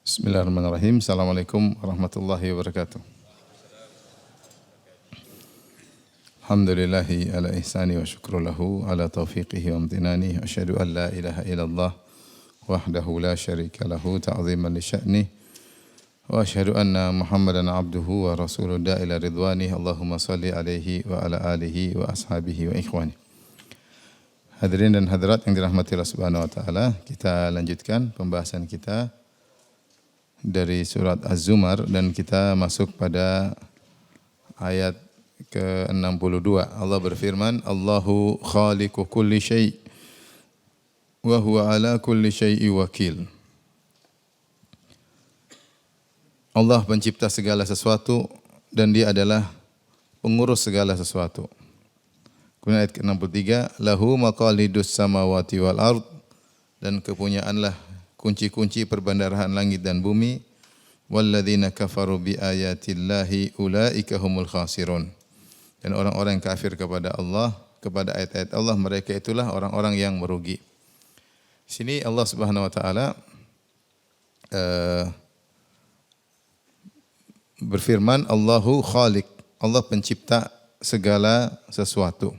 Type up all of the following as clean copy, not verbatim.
Bismillahirrahmanirrahim. Assalamualaikum warahmatullahi wabarakatuh. Alhamdulillahi ala ihsani wa syukru lahu ala taufiqihi wa amtinani. Asyhadu an la ilaha illallah wahdahu la syarika lahu ta'ziman li sya'nih. Wa asyhadu anna Muhammadan abduhu wa rasuluhu ila ridwanih. Allahumma salli alaihi wa ala alihi wa ashabihi wa ikhwani. Hadirin dan hadirat yang dirahmati Allah Subhanahu wa taala, kita lanjutkan pembahasan kita dari surat Az-Zumar dan kita masuk pada ayat ke-62. Allah berfirman, Allahu khaliqu kulli syai' wa huwa ala kulli syai'i wakil. Allah pencipta segala sesuatu dan dia adalah pengurus segala sesuatu. Kemudian ayat ke-63, lahu maqalidus samawati wal ard, dan kepunyaanlah kunci-kunci perbendaharaan langit dan bumi. Walladzina kafaru bi ayatillahi ulaika humul khasirun. Dan orang-orang yang kafir kepada Allah, kepada ayat-ayat Allah, mereka itulah orang-orang yang merugi. Di sini Allah Subhanahu wa taala berfirman, Allahu khaliq, Allah pencipta segala sesuatu.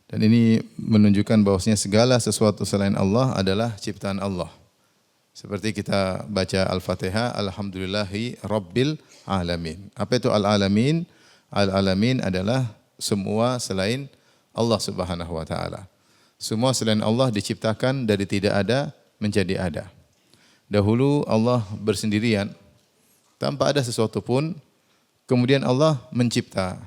Dan ini menunjukkan bahwasanya segala sesuatu selain Allah adalah ciptaan Allah. Seperti kita baca Al-Fatihah, Alhamdulillahi Rabbil Alamin. Apa itu Al-Alamin? Al-Alamin adalah semua selain Allah Subhanahu wa taala. Semua selain Allah diciptakan dari tidak ada menjadi ada. Dahulu Allah bersendirian tanpa ada sesuatu pun, kemudian Allah mencipta.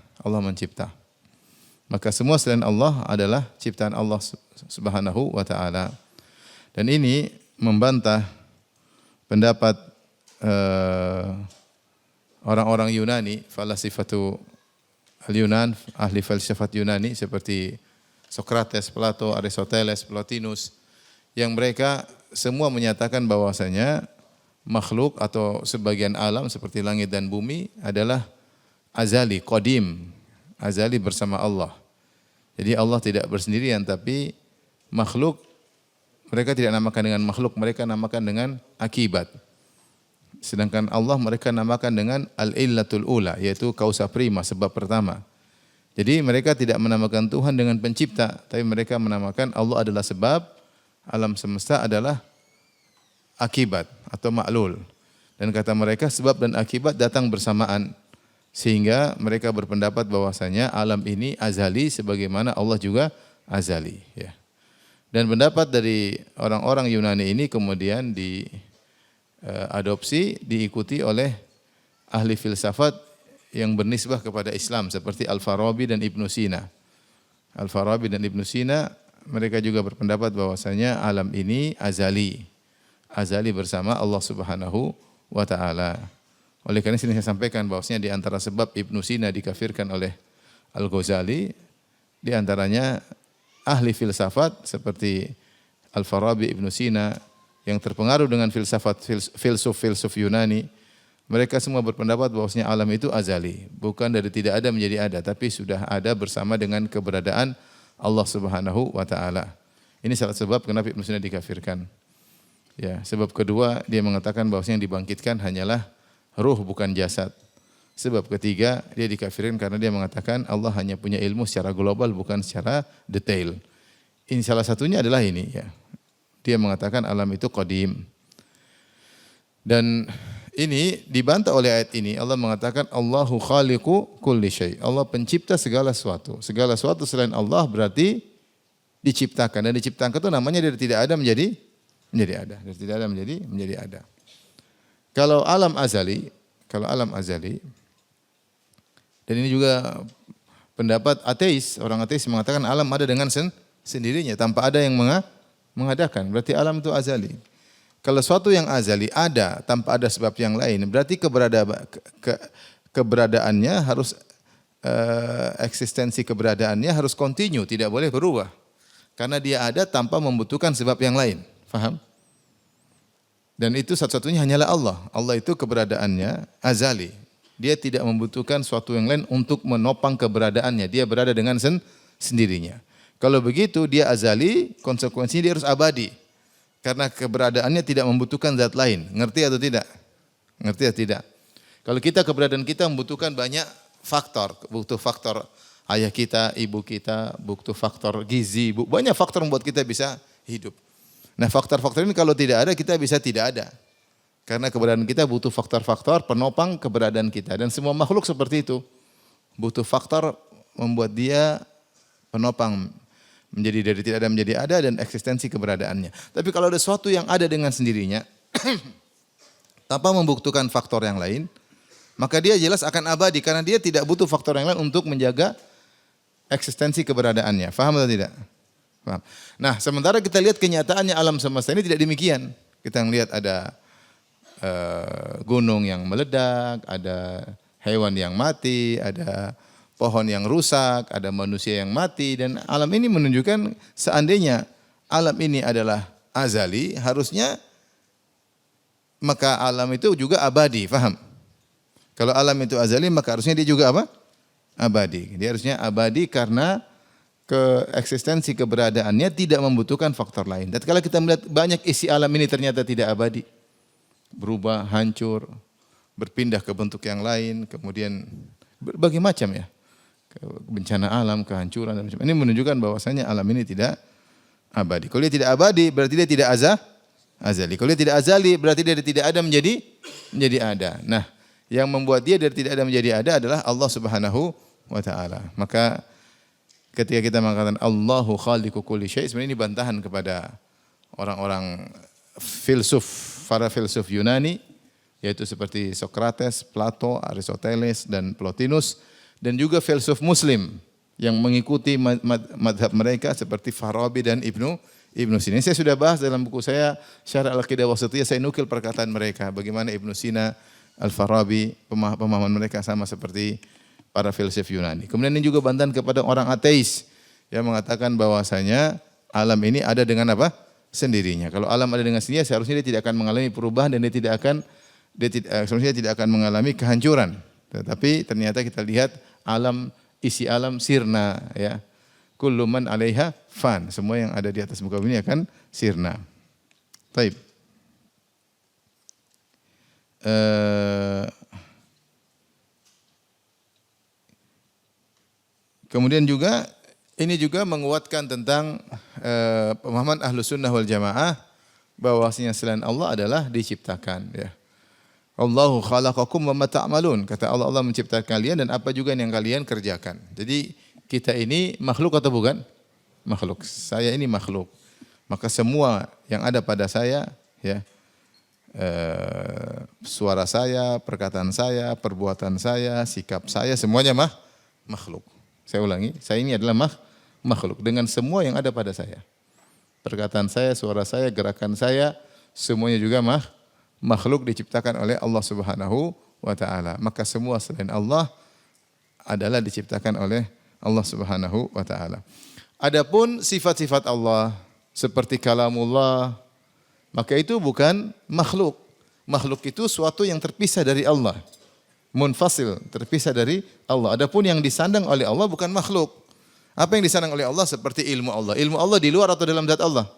Maka semua selain Allah adalah ciptaan Allah Subhanahu wa taala. Dan ini membantah pendapat orang-orang Yunani, falasifatu al-Yunan, ahli filsafat Yunani seperti Sokrates, Plato, Aristoteles, Plotinus, yang mereka semua menyatakan bahwasanya makhluk atau sebagian alam seperti langit dan bumi adalah azali, qadim, azali bersama Allah. Jadi Allah tidak bersendirian, tapi makhluk mereka tidak namakan dengan makhluk, mereka namakan dengan akibat. Sedangkan Allah mereka namakan dengan al-illatul ula, yaitu kausa prima, sebab pertama. Jadi mereka tidak menamakan Tuhan dengan pencipta, tapi mereka menamakan Allah adalah sebab, alam semesta adalah akibat atau ma'lul. Dan kata mereka sebab dan akibat datang bersamaan. Sehingga mereka berpendapat bahwasanya alam ini azali sebagaimana Allah juga azali. Ya. Dan pendapat dari orang-orang Yunani ini kemudian diadopsi, diikuti oleh ahli filsafat yang bernisbah kepada Islam seperti Al-Farabi dan Ibnu Sina. Al-Farabi dan Ibnu Sina mereka juga berpendapat bahwasanya alam ini azali. Azali bersama Allah Subhanahu wa taala. Oleh karena ini saya sampaikan bahwasanya di antara sebab Ibnu Sina dikafirkan oleh Al-Ghazali, di antaranya ahli filsafat seperti Al-Farabi, Ibnu Sina yang terpengaruh dengan filsuf Yunani, mereka semua berpendapat bahwasanya alam itu azali, bukan dari tidak ada menjadi ada, tapi sudah ada bersama dengan keberadaan Allah Subhanahu wa taala. Ini salah sebab kenapa Ibnu Sina dikafirkan. Ya, sebab kedua dia mengatakan bahwasanya yang dibangkitkan hanyalah ruh bukan jasad. Sebab ketiga dia dikafirkan karena dia mengatakan Allah hanya punya ilmu secara global bukan secara detail. Ini salah satunya adalah ini ya. Dia mengatakan alam itu qadim. Dan ini dibantah oleh ayat ini. Allah mengatakan Allahu khaliqu kulli syai'. Allah pencipta segala sesuatu. Segala sesuatu selain Allah berarti diciptakan, dan diciptakan itu namanya dari tidak ada menjadi ada. Dari tidak ada menjadi ada. Kalau alam azali, dan ini juga pendapat ateis, orang ateis mengatakan alam ada dengan sendirinya tanpa ada yang mengadakan, berarti alam itu azali. Kalau suatu yang azali ada tanpa ada sebab yang lain, berarti keberadaannya harus eksistensi keberadaannya harus kontinu, tidak boleh berubah. Karena dia ada tanpa membutuhkan sebab yang lain. Faham? Dan itu satu-satunya hanyalah Allah. Allah itu keberadaannya azali. Dia tidak membutuhkan suatu yang lain untuk menopang keberadaannya. Dia berada dengan sendirinya. Kalau begitu dia azali, konsekuensinya dia harus abadi. Karena keberadaannya tidak membutuhkan zat lain. Ngerti atau tidak? Ngerti atau tidak? Kalau kita keberadaan kita membutuhkan banyak faktor. Butuh faktor ayah kita, ibu kita, butuh faktor gizi. Banyak faktor membuat kita bisa hidup. Nah faktor-faktor ini kalau tidak ada kita bisa tidak ada. Karena keberadaan kita butuh faktor-faktor penopang keberadaan kita. Dan semua makhluk seperti itu. Butuh faktor membuat dia penopang. Menjadi dari tidak ada menjadi ada dan eksistensi keberadaannya. Tapi kalau ada sesuatu yang ada dengan sendirinya, tanpa membutuhkan faktor yang lain, maka dia jelas akan abadi karena dia tidak butuh faktor yang lain untuk menjaga eksistensi keberadaannya. Faham atau tidak? Faham. Nah, sementara kita lihat kenyataannya alam semesta ini tidak demikian. Kita melihat ada gunung yang meledak, ada hewan yang mati, ada pohon yang rusak, ada manusia yang mati, dan alam ini menunjukkan seandainya alam ini adalah azali, harusnya maka alam itu juga abadi, faham? Kalau alam itu azali, maka harusnya dia juga apa? Abadi. Dia harusnya abadi karena eksistensi keberadaannya tidak membutuhkan faktor lain. Dan kalau kita melihat banyak isi alam ini ternyata tidak abadi, berubah, hancur, berpindah ke bentuk yang lain, kemudian berbagai macam ya. Bencana alam, kehancuran dan macam ini menunjukkan bahwasanya alam ini tidak abadi. Kalau dia tidak abadi berarti dia tidak azali. Kalau dia tidak azali berarti dia tidak ada menjadi ada. Nah, yang membuat dia dari tidak ada menjadi ada adalah Allah Subhanahu wa taala. Maka ketika kita mengatakan Allahu khaliqu kulli syai', sebenarnya ini bantahan kepada orang-orang para filsuf Yunani, yaitu seperti Socrates, Plato, Aristoteles dan Plotinus, dan juga filsuf Muslim yang mengikuti madhab mereka seperti Farabi dan Ibnu Sina. Saya sudah bahas dalam buku saya Syarah Al-Aqidah Wasithiyah, saya nukil perkataan mereka bagaimana Ibnu Sina, Al-Farabi pemahaman mereka sama seperti para filsuf Yunani. Kemudian ini juga bantahan kepada orang ateis yang mengatakan bahwasanya alam ini ada dengan apa? Sendirinya. Kalau alam ada dengan sendirinya seharusnya dia tidak akan mengalami perubahan dan dia tidak akan mengalami kehancuran. Tetapi ternyata kita lihat isi alam sirna ya. Kullu man 'alaiha fan. Semua yang ada di atas muka bumi akan sirna. Baik. Kemudian juga ini juga menguatkan tentang pemahaman Ahlus Sunnah wal Jamaah bahwasanya selain Allah adalah diciptakan ya. Allahu khalaqakum wa ma ta'malun. Kata Allah, Allah menciptakan kalian dan apa juga yang kalian kerjakan. Jadi kita ini makhluk atau bukan? Makhluk. Saya ini makhluk. Maka semua yang ada pada saya, ya, suara saya, perkataan saya, perbuatan saya, sikap saya, semuanya makhluk. Saya ulangi, saya ini adalah makhluk dengan semua yang ada pada saya. Perkataan saya, suara saya, gerakan saya, semuanya juga makhluk diciptakan oleh Allah Subhanahu wa taala. Maka semua selain Allah adalah diciptakan oleh Allah Subhanahu wa taala. Adapun sifat-sifat Allah seperti kalamullah, maka itu bukan makhluk. Makhluk itu suatu yang terpisah dari Allah. Munfasil, terpisah dari Allah. Adapun yang disandang oleh Allah bukan makhluk. Apa yang disandang oleh Allah seperti ilmu Allah. Ilmu Allah di luar atau dalam zat Allah?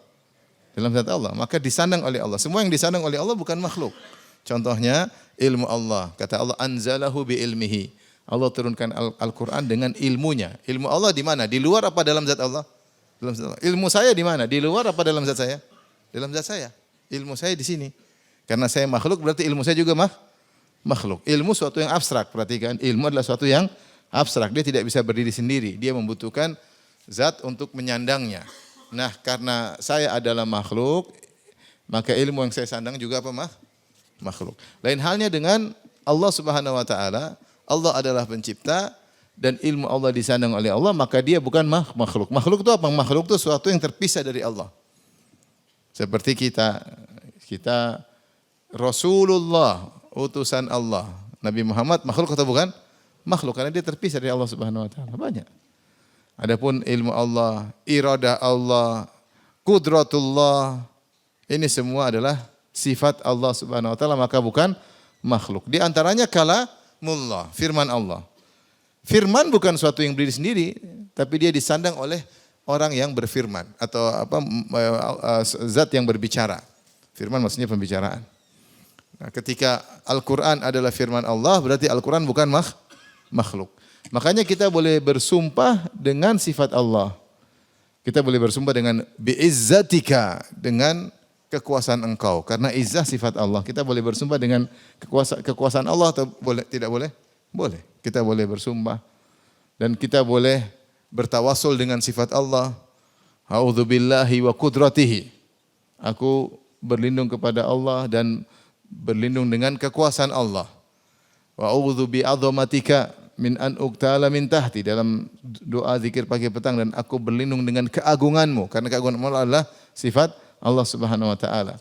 Dalam zat Allah, maka disandang oleh Allah. Semua yang disandang oleh Allah bukan makhluk. Contohnya ilmu Allah. Kata Allah, anzalahu bi ilmihi. Allah turunkan Al-Quran dengan ilmunya. Ilmu Allah di mana? Di luar apa dalam zat Allah? Dalam zat Allah. Ilmu saya di mana? Di luar apa dalam zat saya? Dalam zat saya. Ilmu saya di sini. Karena saya makhluk berarti ilmu saya juga makhluk. Ilmu suatu yang abstrak. Perhatikan, ilmu adalah suatu yang abstrak. Dia tidak bisa berdiri sendiri. Dia membutuhkan zat untuk menyandangnya. Nah, karena saya adalah makhluk, maka ilmu yang saya sandang juga apa? Makhluk. Lain halnya dengan Allah Subhanahu wa taala. Allah adalah pencipta dan ilmu Allah disandang oleh Allah, maka dia bukan makhluk. Makhluk itu apa? Makhluk itu sesuatu yang terpisah dari Allah. Seperti kita Rasulullah, utusan Allah. Nabi Muhammad makhluk atau bukan? Makhluk, karena dia terpisah dari Allah Subhanahu wa taala. Banyak. Adapun ilmu Allah, iradah Allah, qudratullah, ini semua adalah sifat Allah Subhanahu wa taala, maka bukan makhluk. Di antaranya kalamullah, firman Allah. Firman bukan suatu yang berdiri sendiri, tapi dia disandang oleh orang yang berfirman atau zat yang berbicara. Firman maksudnya pembicaraan. Nah, ketika Al-Quran adalah firman Allah, berarti Al-Quran bukan makhluk. Makanya kita boleh bersumpah dengan sifat Allah. Kita boleh bersumpah dengan bi'izzatika, dengan kekuasaan engkau. Karena izzah sifat Allah. Kita boleh bersumpah dengan kekuasaan Allah atau boleh, tidak boleh? Boleh. Kita boleh bersumpah. Dan kita boleh bertawassul dengan sifat Allah. A'udzubillahi wa qudratihi. Aku berlindung kepada Allah dan berlindung dengan kekuasaan Allah. Wa a'udzu bi'azamatika min an uqtala min tahti, dalam doa zikir pagi petang, dan aku berlindung dengan keagunganmu, karena keagunganmu adalah sifat Allah Subhanahu wa taala.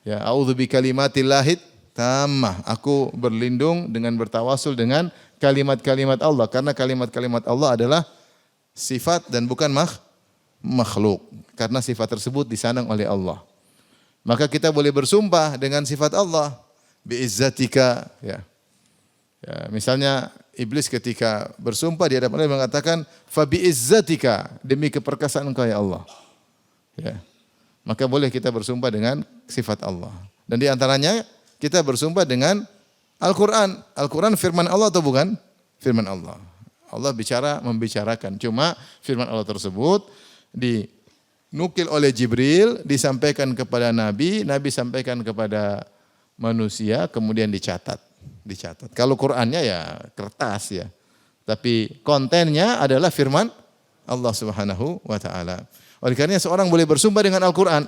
Ya, a'udzu bi kalimatillahi tammah, aku berlindung dengan bertawasul dengan kalimat-kalimat Allah, karena kalimat-kalimat Allah adalah sifat dan bukan makhluk, karena sifat tersebut disandang oleh Allah. Maka kita boleh bersumpah dengan sifat Allah, biizzatika, ya. Ya, misalnya iblis ketika bersumpah di hadapan Allah mengatakan fa biizzatika, demi keperkasaan Engkau ya Allah. Ya. Maka boleh kita bersumpah dengan sifat Allah. Dan di antaranya kita bersumpah dengan Al-Qur'an. Al-Qur'an firman Allah atau bukan? Firman Allah. Allah membicarakan. Cuma firman Allah tersebut dinukil oleh Jibril, disampaikan kepada Nabi, Nabi sampaikan kepada manusia, kemudian dicatat. Kalau Qur'annya ya kertas ya. Tapi kontennya adalah firman Allah Subhanahu wa taala. Oleh karena seorang boleh bersumpah dengan Al-Qur'an.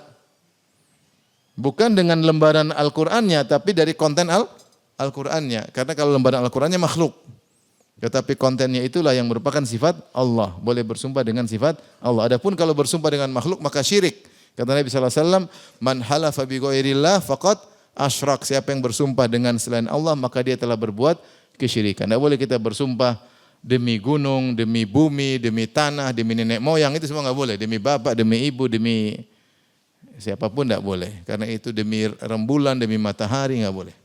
Bukan dengan lembaran Al-Qur'annya, tapi dari konten Al-Qur'annya. Karena kalau lembaran Al-Qur'annya makhluk. Tetapi kontennya itulah yang merupakan sifat Allah. Boleh bersumpah dengan sifat Allah. Adapun kalau bersumpah dengan makhluk maka syirik. Kata Nabi sallallahu alaihi wasallam, "Man halafa bi ghairillah faqad asyrak." Siapa yang bersumpah dengan selain Allah maka dia telah berbuat kesyirikan. Tidak boleh kita bersumpah demi gunung, demi bumi, demi tanah, demi nenek moyang, itu semua enggak boleh. Demi bapak, demi ibu, demi siapapun tidak boleh. Karena itu demi rembulan, demi matahari enggak boleh.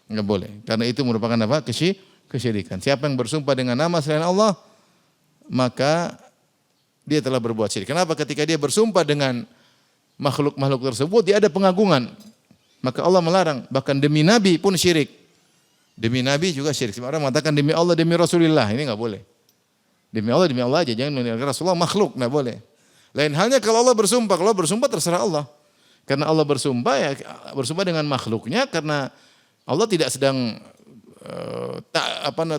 Enggak boleh. Karena itu merupakan apa? Kesyirikan. Siapa yang bersumpah dengan nama selain Allah maka dia telah berbuat syirik. Kenapa? Ketika dia bersumpah dengan makhluk-makhluk tersebut dia ada pengagungan. Maka Allah melarang, bahkan demi Nabi pun syirik. Demi Nabi juga syirik. Semua orang mengatakan demi Allah, demi Rasulullah, ini enggak boleh. Demi Allah aja, jangan meninggalkan Rasulullah, makhluk, enggak boleh. Lain halnya kalau Allah bersumpah terserah Allah. Karena Allah bersumpah dengan makhluknya, karena Allah tidak sedang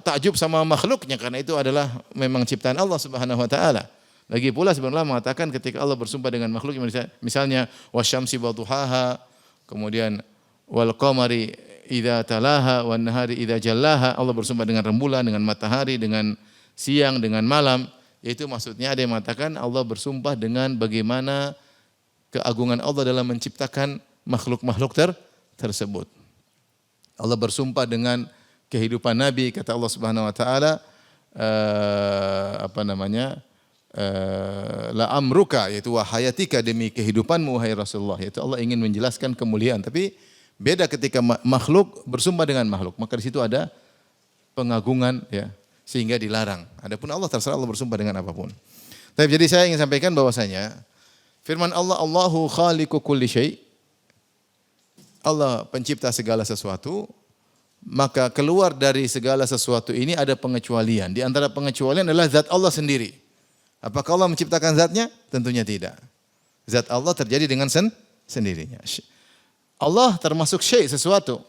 takjub sama makhluknya, karena itu adalah memang ciptaan Allah Subhanahu wa taala. Lagi pula sebenarnya mengatakan ketika Allah bersumpah dengan makhluk, misalnya wasyamsi wadhuhaha, kemudian wal qamari idza talaha wan nahari idza jallaha, Allah bersumpah dengan rembulan, dengan matahari, dengan siang, dengan malam. Yaitu maksudnya ada yang mengatakan Allah bersumpah dengan bagaimana keagungan Allah dalam menciptakan makhluk-makhluk tersebut. Allah bersumpah dengan kehidupan Nabi, kata Allah Subhanahu wa taala la amruka, yaitu wahayatika, demi kehidupanmu wahai Rasulullah. Yaitu Allah ingin menjelaskan kemuliaan, tapi beda ketika makhluk bersumpah dengan makhluk, maka di situ ada pengagungan ya, sehingga dilarang. Adapun Allah terserah Allah bersumpah dengan apapun. Tapi jadi saya ingin sampaikan bahwasanya firman Allah, Allahu khaliqu kulli syai', Allah pencipta segala sesuatu, maka keluar dari segala sesuatu ini ada pengecualian. Di antara pengecualian adalah zat Allah sendiri. Apakah Allah menciptakan zatnya? Tentunya tidak. Zat Allah terjadi dengan sendirinya. Allah termasuk syai', sesuatu.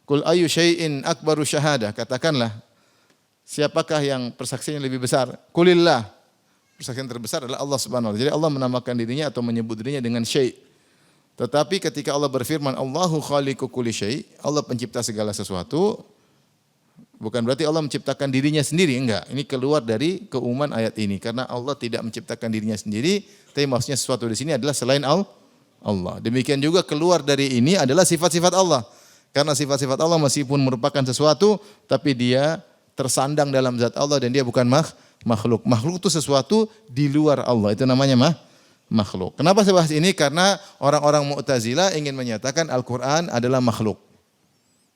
Qul ayyu syai'in akbaru syahadah. Katakanlah, siapakah yang persaksian lebih besar? Qulillah. Persaksian terbesar adalah Allah Subhanahu wa taala. Jadi Allah menamakan dirinya atau menyebut dirinya dengan syai'. Tetapi ketika Allah berfirman Allahu khaliqu kulli syai', Allah pencipta segala sesuatu, bukan berarti Allah menciptakan dirinya sendiri, enggak. Ini keluar dari keumuman ayat ini, karena Allah tidak menciptakan dirinya sendiri, tapi maksudnya sesuatu di sini adalah selain Allah. Demikian juga keluar dari ini adalah sifat-sifat Allah. Karena sifat-sifat Allah meskipun merupakan sesuatu, tapi dia tersandang dalam zat Allah dan dia bukan makhluk. Makhluk itu sesuatu di luar Allah, itu namanya makhluk. Kenapa saya bahas ini? Karena orang-orang Mu'tazilah ingin menyatakan Al-Quran adalah makhluk.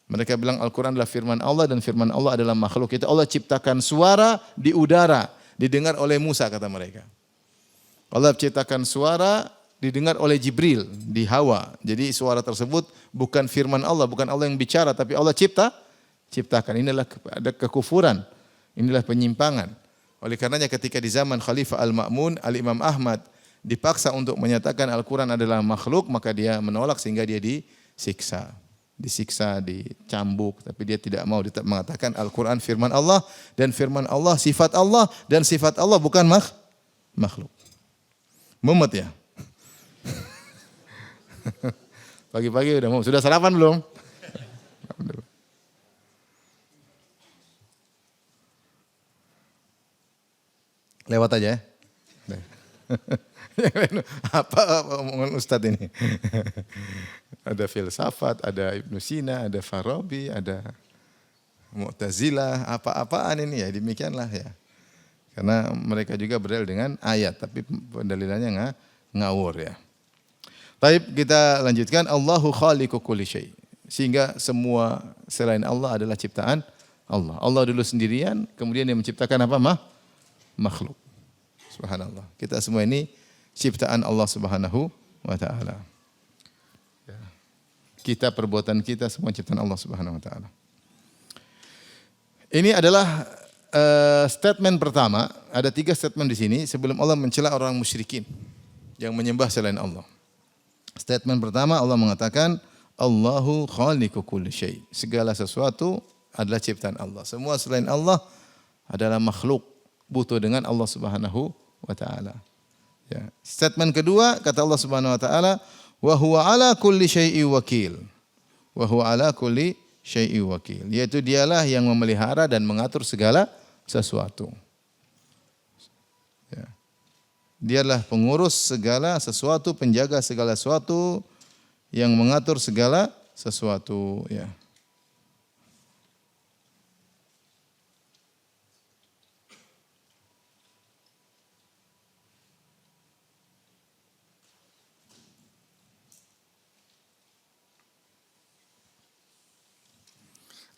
Mereka bilang Al-Quran adalah firman Allah dan firman Allah adalah makhluk. Itu Allah ciptakan suara di udara, didengar oleh Musa, kata mereka. Allah ciptakan suara didengar oleh Jibril di Hawa. Jadi suara tersebut bukan firman Allah, bukan Allah yang bicara, tapi Allah ciptakan. Inilah ada kekufuran, inilah penyimpangan. Oleh karenanya ketika di zaman Khalifah Al-Ma'mun, Al-Imam Ahmad dipaksa untuk menyatakan Al-Quran adalah makhluk, maka dia menolak sehingga dia disiksa. Disiksa, dicambuk, tapi dia tidak mau, dia mengatakan Al-Quran firman Allah, dan firman Allah sifat Allah, dan sifat Allah bukan makhluk. Mumet ya? Pagi-pagi udah mau. Sudah sarapan belum? Lewat aja ya. Apa omongan Ustadz ini? Ada filsafat, ada Ibnu Sina, ada Farabi, ada Mu'tazilah, apa-apaan ini ya, demikianlah ya. Karena mereka juga berdalil dengan ayat, tapi pendalilannya ngawur ya. Baik, kita lanjutkan. Allahu khaliqu kulli syai. Sehingga semua selain Allah adalah ciptaan Allah. Allah dulu sendirian, kemudian dia menciptakan apa? Makhluk. Subhanallah. Kita semua ini ciptaan Allah Subhanahu wa taala. Ya. Kita, perbuatan kita semua ciptaan Allah Subhanahu wa taala. Ini adalah statement pertama. Ada 3 statement di sini sebelum Allah mencela orang musyrikin yang menyembah selain Allah. Statement pertama, Allah mengatakan Allahu khaliqu kulli syai. Segala sesuatu adalah ciptaan Allah. Semua selain Allah adalah makhluk, butuh dengan Allah Subhanahu wa taala. Ya. Statement kedua kata Allah Subhanahu wa taala, wa huwa ala kulli syai'in wakil. Wa huwa ala kulli syai'in wakil. Yaitu dialah yang memelihara dan mengatur segala sesuatu. Ya. Dialah pengurus segala sesuatu, penjaga segala sesuatu, yang mengatur segala sesuatu, ya.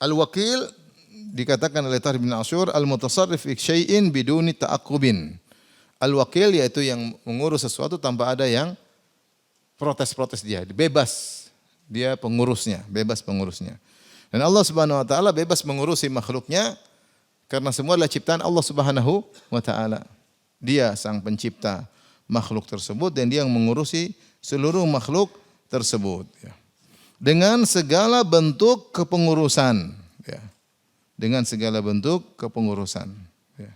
Al-wakil dikatakan oleh Tahir bin Ashur al-mutasarrif fi syai'in biduni ta'aqqubin. Al-wakil yaitu yang mengurus sesuatu tanpa ada yang protes-protes dia, bebas. Dia pengurusnya, bebas pengurusnya. Dan Allah Subhanahu wa taala bebas mengurusi makhluknya karena semua adalah ciptaan Allah Subhanahu wa taala. Dia sang pencipta makhluk tersebut dan dia yang mengurusi seluruh makhluk tersebut, ya. Dengan segala bentuk kepengurusan, ya. Dengan segala bentuk kepengurusan, ya.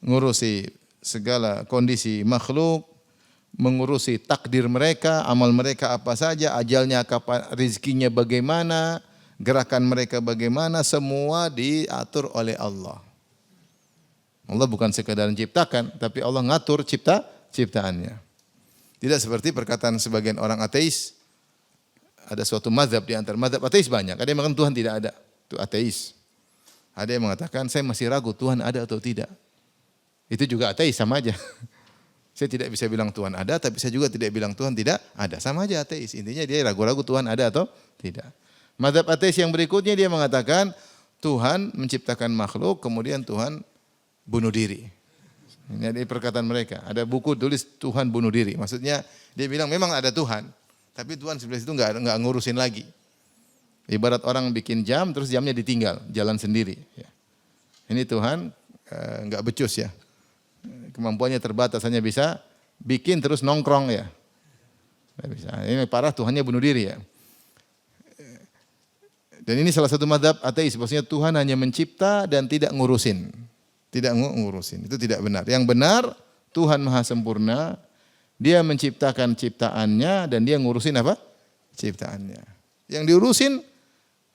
Ngurusi segala kondisi makhluk, mengurusi takdir mereka, amal mereka apa saja, ajalnya kapan, rezekinya bagaimana, gerakan mereka bagaimana, semua diatur oleh Allah. Allah bukan sekadar menciptakan, tapi Allah ngatur ciptaannya. Tidak seperti perkataan sebagian orang ateis. Ada suatu mazhab di antara mazhab ateis banyak. Ada yang mengatakan Tuhan tidak ada, itu ateis. Ada yang mengatakan saya masih ragu Tuhan ada atau tidak. Itu juga ateis, sama aja. Saya tidak bisa bilang Tuhan ada, tapi saya juga tidak bilang Tuhan tidak ada. Sama aja ateis. Intinya dia ragu-ragu Tuhan ada atau tidak. Mazhab ateis yang berikutnya dia mengatakan Tuhan menciptakan makhluk, kemudian Tuhan bunuh diri. Ini ada perkataan mereka. Ada buku tulis Tuhan bunuh diri. Maksudnya dia bilang memang ada Tuhan, tapi Tuhan sebelah situ enggak ngurusin lagi. Ibarat orang bikin jam terus jamnya ditinggal, jalan sendiri. Ya. Ini Tuhan enggak becus ya. Kemampuannya terbatas, hanya bisa bikin terus nongkrong ya. Enggak bisa. Ini parah, Tuhannya bunuh diri ya. Dan ini salah satu mazhab ateis, maksudnya Tuhan hanya mencipta dan tidak ngurusin. Tidak ngurusin, itu tidak benar. Yang benar Tuhan Maha Sempurna, Dia menciptakan ciptaannya dan Dia ngurusin apa? Ciptaannya. Yang diurusin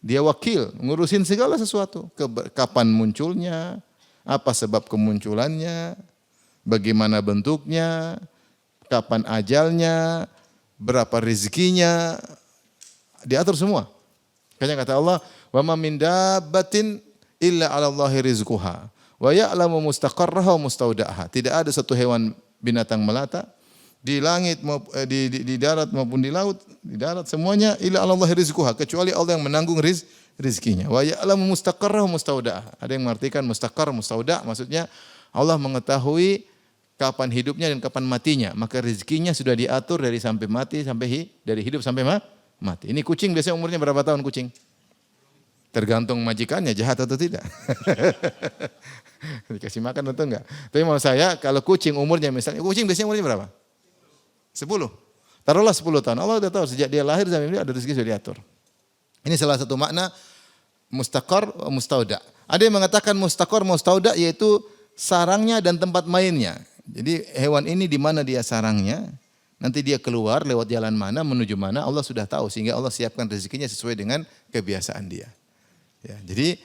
Dia wakil, ngurusin segala sesuatu. Kapan munculnya, apa sebab kemunculannya, bagaimana bentuknya, kapan ajalnya, berapa rezekinya, diatur semua. Makanya kata Allah, "Wa ma min dabbatin illa 'ala Allahi rizquha wa ya'lamu mustaqarraha wa mustaudaha." Tidak ada satu hewan binatang melata di langit di darat maupun di laut, di darat semuanya illa 'ala Allahi rizquha, kecuali Allah yang menanggung rizkinya. Wa ya'lamu mustaqarraha wa mustaudaha. Ada yang mengartikan mustaqar, mustauda, maksudnya Allah mengetahui kapan hidupnya dan kapan matinya. Maka rezekinya sudah diatur dari sampai mati dari hidup sampai mati. Ini kucing biasanya umurnya berapa tahun kucing? Tergantung majikannya jahat atau tidak. Dikasih makan atau enggak. Tapi mau saya kalau kucing umurnya misalnya kucing biasanya umurnya berapa? 10. Taruhlah 10 tahun. Allah sudah tahu sejak dia lahir sampai ini ada rezeki sudah diatur. Ini salah satu makna mustaqar mustauda. Ada yang mengatakan mustaqar mustauda yaitu sarangnya dan tempat mainnya. Jadi hewan ini di mana dia sarangnya, nanti dia keluar lewat jalan mana, menuju mana, Allah sudah tahu. Sehingga Allah siapkan rezekinya sesuai dengan kebiasaan dia. Ya, jadi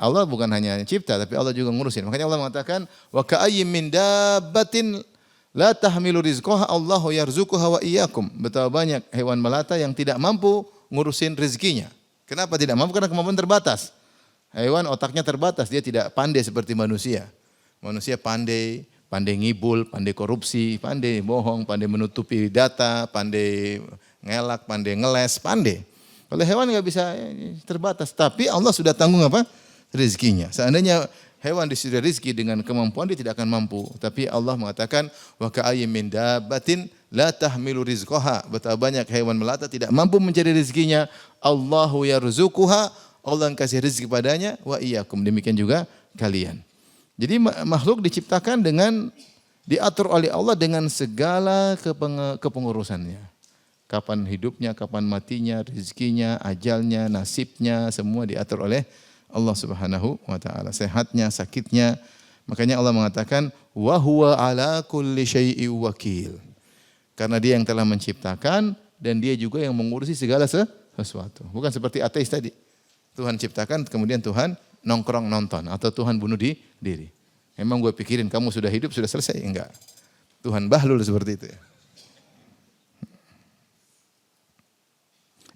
Allah bukan hanya cipta, tapi Allah juga ngurusin. Makanya Allah mengatakan, wa ka'ayyim min dabbatin la tahmilu rizqaha Allahu yarzuquha wa iyyakum. Betapa banyak hewan melata yang tidak mampu ngurusin rezekinya. Kenapa tidak mampu? Karena kemampuan terbatas. Hewan otaknya terbatas, dia tidak pandai seperti manusia. Manusia pandai ngibul, pandai korupsi, pandai bohong, pandai menutupi data, pandai ngelak, pandai ngeles, pandai. Kalau hewan nggak bisa, terbatas. Tapi Allah sudah tanggung apa? Rezekinya. Seandainya hewan disuruh rezeki dengan kemampuan dia tidak akan mampu. Tapi Allah mengatakan wa ka'ayyim min dabbatin la tahmilu rizqaha. Betapa banyak hewan melata tidak mampu mencari rezekinya. Allahu yarzuquha. Allah yang kasih rezeki padanya wa iyyakum. Demikian juga kalian. Jadi makhluk diciptakan dengan diatur oleh Allah dengan segala kepengurusannya. Kapan hidupnya, kapan matinya, rezekinya, ajalnya, nasibnya, semua diatur oleh Allah Subhanahu wa taala. Sehatnya, sakitnya. Makanya Allah mengatakan wa huwa ala kulli syai'in wakil. Karena dia yang telah menciptakan dan dia juga yang mengurusi segala sesuatu. Bukan seperti ateis tadi. Tuhan ciptakan kemudian Tuhan nongkrong nonton atau Tuhan bunuh diri. Emang gue pikirin kamu sudah hidup sudah selesai? Enggak. Tuhan bahlul seperti itu ya.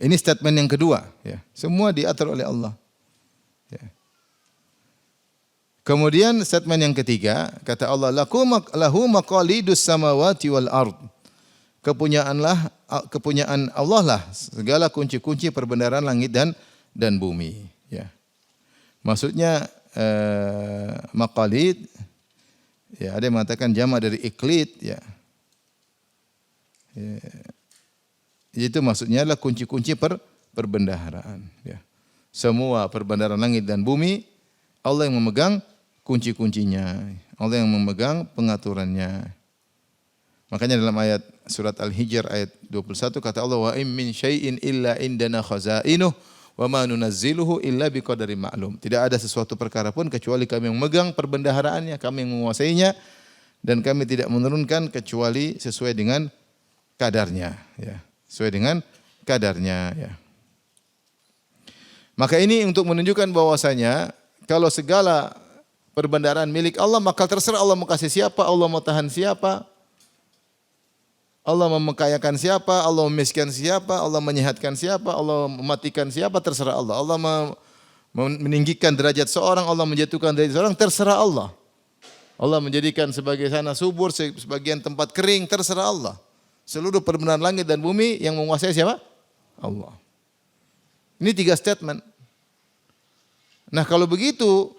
Ini statement yang kedua ya. Semua diatur oleh Allah. Ya. Kemudian statement yang ketiga kata Allah lahu maqalidus samawati wal ard. Kepunyaan Allah lah segala kunci-kunci perbendaharaan langit dan bumi ya. Maksudnya maqalid ya, ada yang mengatakan jama dari iklid ya. Itu maksudnya adalah kunci-kunci perbendaharaan ya. Semua perbendaharaan langit dan bumi Allah yang memegang kunci-kuncinya. Allah yang memegang pengaturannya. Makanya dalam ayat surat Al-Hijr ayat 21 kata Allah wa in min syai'in illa indana khazainuh wa ma nunazziluhu illa biqadarin ma'lum. Tidak ada sesuatu perkara pun kecuali kami yang memegang perbendaharaannya, kami yang menguasainya dan kami tidak menurunkan kecuali sesuai dengan kadarnya ya. Sesuai dengan kadarnya ya. Maka ini untuk menunjukkan bahwasanya kalau segala perbendaharaan milik Allah maka terserah Allah mau kasih siapa, Allah mau tahan siapa. Allah memekayakan siapa, Allah memiskinkan siapa, Allah menyehatkan siapa, Allah mematikan siapa, terserah Allah. Allah meninggikan derajat seorang, Allah menjatuhkan derajat seorang, terserah Allah. Allah menjadikan sebagai sana subur, sebagian tempat kering, terserah Allah. Seluruh perbendaharaan langit dan bumi yang menguasai siapa? Allah. Ini 3 statement. Nah kalau begitu,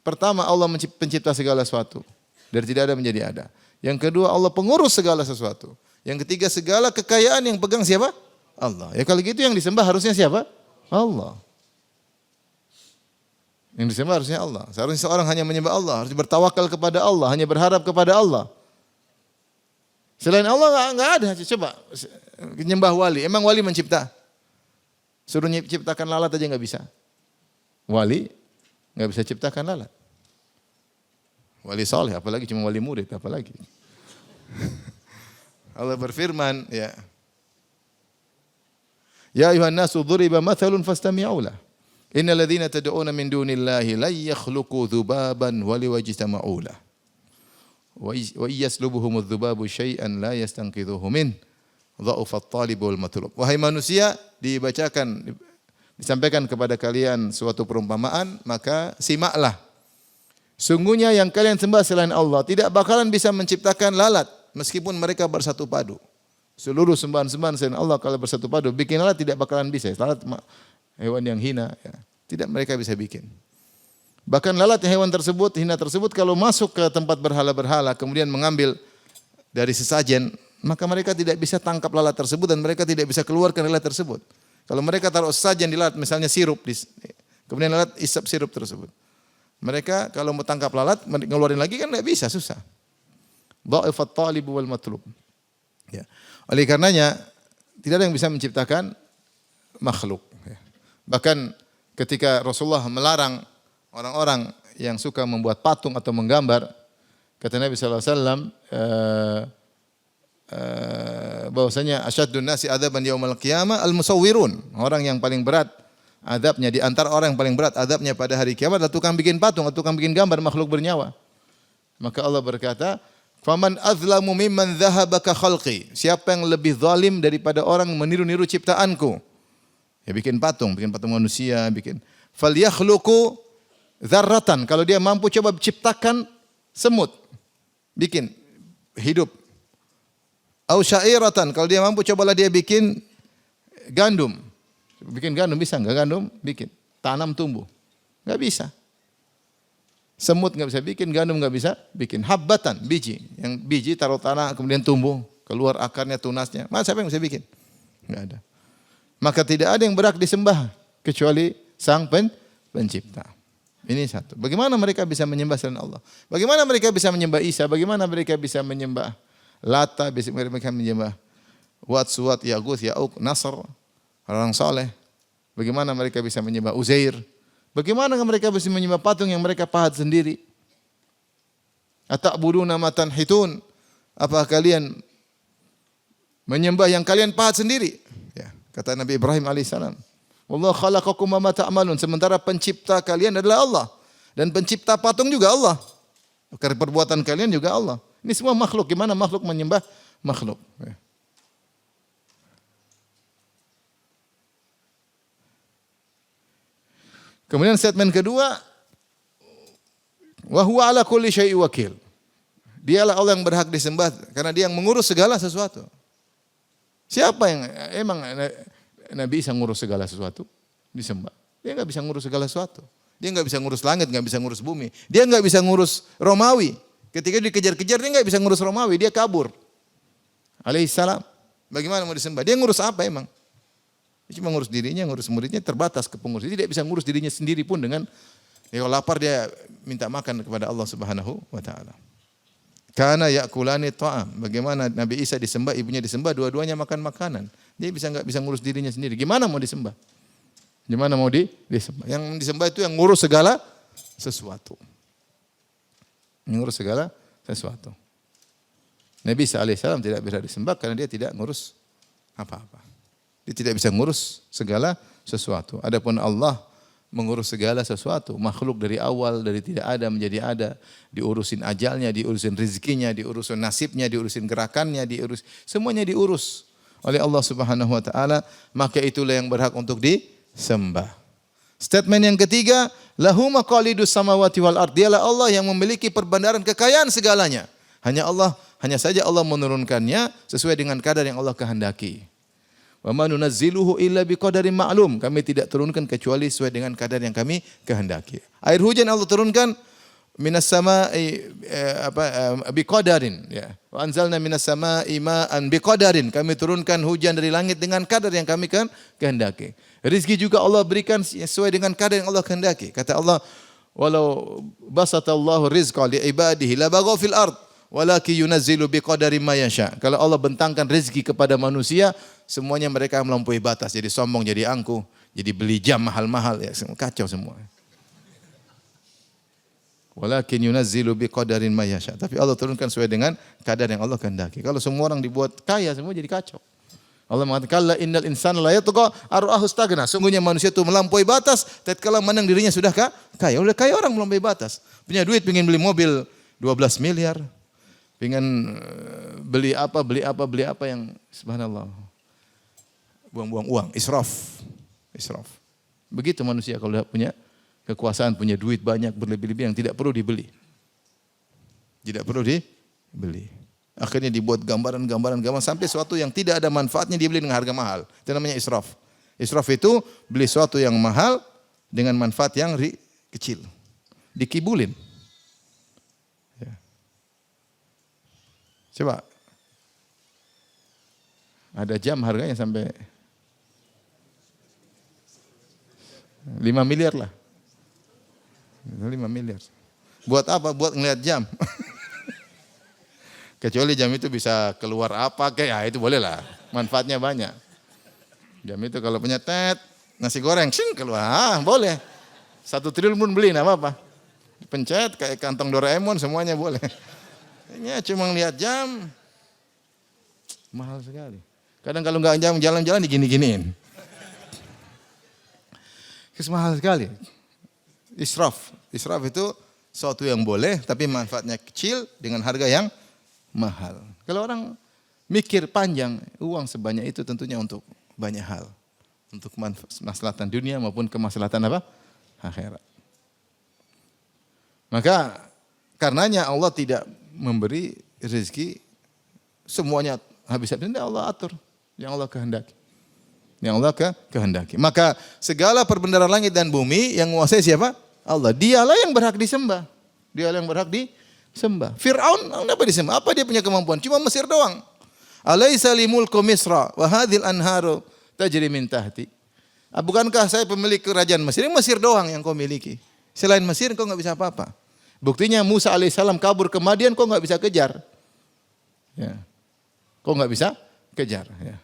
pertama Allah pencipta segala sesuatu. Dari tidak ada menjadi ada. Yang kedua Allah pengurus segala sesuatu. Yang ketiga segala kekayaan yang pegang siapa? Allah. Ya kalau gitu yang disembah harusnya siapa? Allah. Yang disembah harusnya Allah. Seharusnya seorang hanya menyembah Allah, harus bertawakal kepada Allah, hanya berharap kepada Allah. Selain Allah enggak ada. Coba menyembah wali. Emang wali mencipta? Suruh ciptakan lalat aja enggak bisa. Wali enggak bisa ciptakan lalat. Wali saleh apalagi cuma wali murid apalagi. Allah berfirman ya. Ya ayuhan nasu duriba mathalun fastami'u lah. Innal ladzina tad'una min dunillahi la yakhluqu dzubaban wa liwajtama'u lah. Wa yaslubuhumudz dzubabu syai'an la yastanqidhuhu min dha'ufat talib wal matlub. Wahai manusia, disampaikan kepada kalian suatu perumpamaan, maka simaklah. Sungguhnya yang kalian sembah selain Allah tidak bakalan bisa menciptakan lalat meskipun mereka bersatu padu. Seluruh sembahan-sembahan selain Allah kalau bersatu padu bikin lalat tidak bakalan bisa. Lalat hewan yang hina ya. Tidak mereka bisa bikin. Bahkan lalat hewan tersebut, hina tersebut kalau masuk ke tempat berhala-berhala kemudian mengambil dari sesajen, maka mereka tidak bisa tangkap lalat tersebut dan mereka tidak bisa keluarkan lalat tersebut. Kalau mereka taruh sesajen di lalat, misalnya sirup, kemudian lalat isap sirup tersebut. Mereka kalau mau tangkap lalat, ngeluarin lagi kan tidak bisa, susah. Dha'ifat talib wal matlub. Ya. Oleh karenanya, tidak ada yang bisa menciptakan makhluk. Ya. Bahkan ketika Rasulullah melarang orang-orang yang suka membuat patung atau menggambar, kata Nabi SAW, bahwasanya asyaddun nasi adzaban yaumal qiyamah al-musawwirun. Orang yang paling berat adabnya, di antara orang yang paling berat adabnya pada hari kiamat adalah tukang bikin patung atau tukang bikin gambar makhluk bernyawa. Maka Allah berkata, "Faman azlamu mimman dhahaba ka khalqi." Siapa yang lebih zalim daripada orang meniru-niru ciptaanku? Ya bikin patung manusia, bikin. Falyakhluqu dzarratan. Kalau dia mampu coba ciptakan semut. Bikin hidup. Au syairatan. Kalau dia mampu cobalah dia bikin gandum. Bikin gandum bisa enggak gandum? Bikin. Tanam tumbuh. Enggak bisa. Semut enggak bisa bikin, gandum enggak bisa bikin. Habbatan, biji. Yang biji taruh tanah kemudian tumbuh, keluar akarnya, tunasnya. Masa siapa yang bisa bikin? Enggak ada. Maka tidak ada yang berhak disembah kecuali Sang Pencipta. Ini satu. Bagaimana mereka bisa menyembah selain Allah? Bagaimana mereka bisa menyembah Isa? Bagaimana mereka bisa menyembah Lata? Bisa mereka menyembah Wat, Suwat, Yaguth, Ya'uq, Nasr, orang soleh. Bagaimana mereka bisa menyembah Uzair? Bagaimana mereka bisa menyembah patung yang mereka pahat sendiri? Ata'buduna ma tanhitun? Apa kalian menyembah yang kalian pahat sendiri? Ya, kata Nabi Ibrahim alaihissalam. Wallahu khalaqakum wa ma ta'malun. Sementara pencipta kalian adalah Allah dan pencipta patung juga Allah. Karena perbuatan kalian juga Allah. Ini semua makhluk. Gimana makhluk menyembah makhluk? Ya. Kemudian statement kedua, wa huwa ala kulli syai'in wakil. Dialah Allah yang berhak disembah karena dia yang mengurus segala sesuatu. Siapa yang emang Nabi Isa ngurus segala sesuatu? Disembah. Dia enggak bisa ngurus segala sesuatu. Dia enggak bisa ngurus langit, enggak bisa ngurus bumi. Dia enggak bisa ngurus Romawi. Ketika dikejar-kejar dia enggak bisa ngurus Romawi, dia kabur. Alaihissalam. Bagaimana mau disembah? Dia ngurus apa emang? Dia cuma ngurus dirinya, ngurus muridnya, terbatas ke pengurus. Dia tidak bisa ngurus dirinya sendiri pun dengan kalau lapar dia minta makan kepada Allah Subhanahu wa taala. Kana yakulani ta'am. Bagaimana Nabi Isa disembah, ibunya disembah, dua-duanya makan makanan. Dia enggak bisa ngurus dirinya sendiri. Gimana mau disembah? Gimana mau disembah? Yang disembah itu yang ngurus segala sesuatu. Ngurus segala sesuatu. Nabi Isa alaihissalam tidak bisa disembah karena dia tidak ngurus apa-apa. Dia tidak bisa ngurus segala sesuatu. Adapun Allah mengurus segala sesuatu. Makhluk dari awal, dari tidak ada menjadi ada. Diurusin ajalnya, diurusin rezekinya, diurusin nasibnya, diurusin gerakannya, semuanya diurus oleh Allah Subhanahu wa taala. Maka itulah yang berhak untuk disembah. Statement yang ketiga, lahu maqalidus samawati wal ard. Dialah Allah yang memiliki perbandaran kekayaan segalanya. Hanya saja Allah menurunkannya sesuai dengan kadar yang Allah kehendaki. Wa ma nunazziluhu illa biqadarin ma'lum. Kami tidak turunkan kecuali sesuai dengan kadar yang kami kehendaki. Air hujan Allah turunkan minas samaa'i biqadarin ya. Wa anzalna minas samaa'i ma'an biqadarin. Kami turunkan hujan dari langit dengan kadar yang kami kehendaki. Rezeki juga Allah berikan sesuai dengan kadar yang Allah kehendaki. Kata Allah, walau basatallahu rizqa li ibadihi la baghaw fil ard walaki yunazzilu biqadari ma yasha. Kalau Allah bentangkan rezeki kepada manusia, semuanya mereka melampaui batas. Jadi sombong, jadi angkuh, jadi beli jam mahal-mahal, ya kacau semua. Walakin yunazzilu biqadarin ma yasha. Tapi Allah turunkan sesuai dengan kadar yang Allah kehendaki. Kalau semua orang dibuat kaya, semua jadi kacau. Allah mengatakan, "Kalla innal insana la yatgha ar-ra'ahu istaghna." Sungguhnya manusia itu melampaui batas tatkala memandang dirinya sudah kaya. Udah kaya orang melampaui batas. Punya duit pengen beli mobil 12 miliar. Pengen beli apa yang subhanallah. Buang-buang uang, israf. Begitu manusia kalau punya kekuasaan, punya duit banyak berlebih-lebih yang tidak perlu dibeli. Akhirnya dibuat gambaran sampai sesuatu yang tidak ada manfaatnya dibeli dengan harga mahal. Itu namanya israf. Israf itu beli sesuatu yang mahal dengan manfaat yang kecil. dikibulin. Ya. Coba. Ada jam harganya sampai 5 miliar lah. 5 miliar. Buat apa? Buat ngeliat jam. Kecuali jam itu bisa keluar apa kayak, ya itu boleh lah. Manfaatnya banyak. Jam itu kalau punya nasi goreng, keluar, boleh. 1 triliun pun beli, enggak apa-apa. Pencet kayak kantong Doraemon semuanya boleh. Ini cuma ngeliat jam. Mahal sekali. Kadang kalau enggak jam jalan-jalan digini-giniin. Mahal sekali. Israf. Israf itu sesuatu yang boleh tapi manfaatnya kecil dengan harga yang mahal. Kalau orang mikir panjang, uang sebanyak itu tentunya untuk banyak hal. Untuk kemaslahatan dunia maupun kemaslahatan apa? Akhirat. Maka karenanya Allah tidak memberi rezeki semuanya habis-habisan. Allah atur yang Allah kehendaki. Yang Allah kehendaki. Maka segala perbendaharaan langit dan bumi yang menguasai siapa? Allah. Dialah yang berhak disembah. Dialah yang berhak disembah. Fir'aun apa disembah? Apa dia punya kemampuan? Cuma Mesir doang. Alaisa li mulku Misra wa hadhil anharu tajri min tahti. Bukankah saya pemilik kerajaan Mesir? Ini Mesir doang yang kau miliki. Selain Mesir kau enggak bisa apa-apa. Buktinya Musa alaihissalam kabur ke Madian kau enggak bisa kejar. Ya. Kau enggak bisa kejar, ya.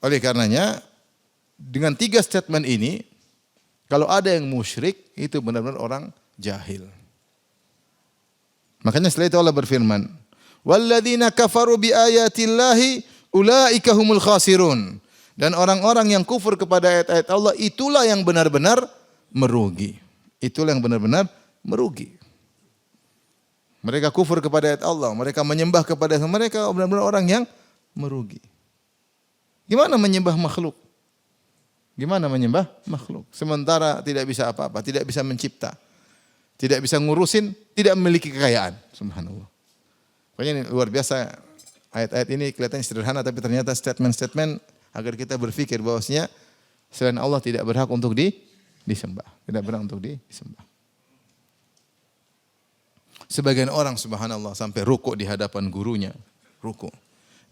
Oleh karenanya, dengan 3 statement ini, kalau ada yang musyrik, itu benar-benar orang jahil. Makanya setelah itu Allah berfirman, "Walladzina kafaru biayatillahi ulaika humul khasirun." Dan orang-orang yang kufur kepada ayat-ayat Allah, itulah yang benar-benar merugi. Itulah yang benar-benar merugi. Mereka kufur kepada ayat Allah, mereka menyembah kepada mereka, benar-benar orang yang merugi. Gimana menyembah makhluk? Gimana menyembah makhluk? Sementara tidak bisa apa-apa, tidak bisa mencipta, tidak bisa ngurusin, tidak memiliki kekayaan. Subhanallah. Pokoknya ini luar biasa. Ayat-ayat ini kelihatannya sederhana, tapi ternyata statement-statement agar kita berpikir bahwasanya selain Allah tidak berhak untuk disembah. Tidak berhak untuk disembah. Sebagian orang subhanallah sampai rukuk di hadapan gurunya. Rukuk.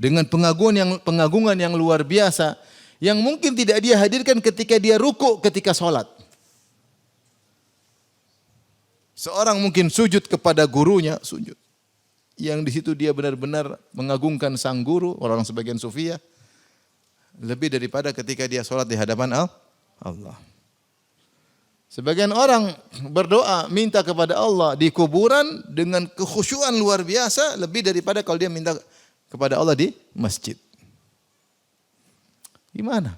Dengan pengagungan yang luar biasa, yang mungkin tidak dia hadirkan ketika dia rukuk ketika sholat. Seorang mungkin sujud kepada gurunya, sujud. Yang di situ dia benar-benar mengagungkan sang guru, orang sebagian sufiyah, lebih daripada ketika dia sholat di hadapan Allah. Sebagian orang berdoa minta kepada Allah di kuburan dengan kekhusyuan luar biasa, lebih daripada kalau dia minta kepada Allah di masjid. Gimana?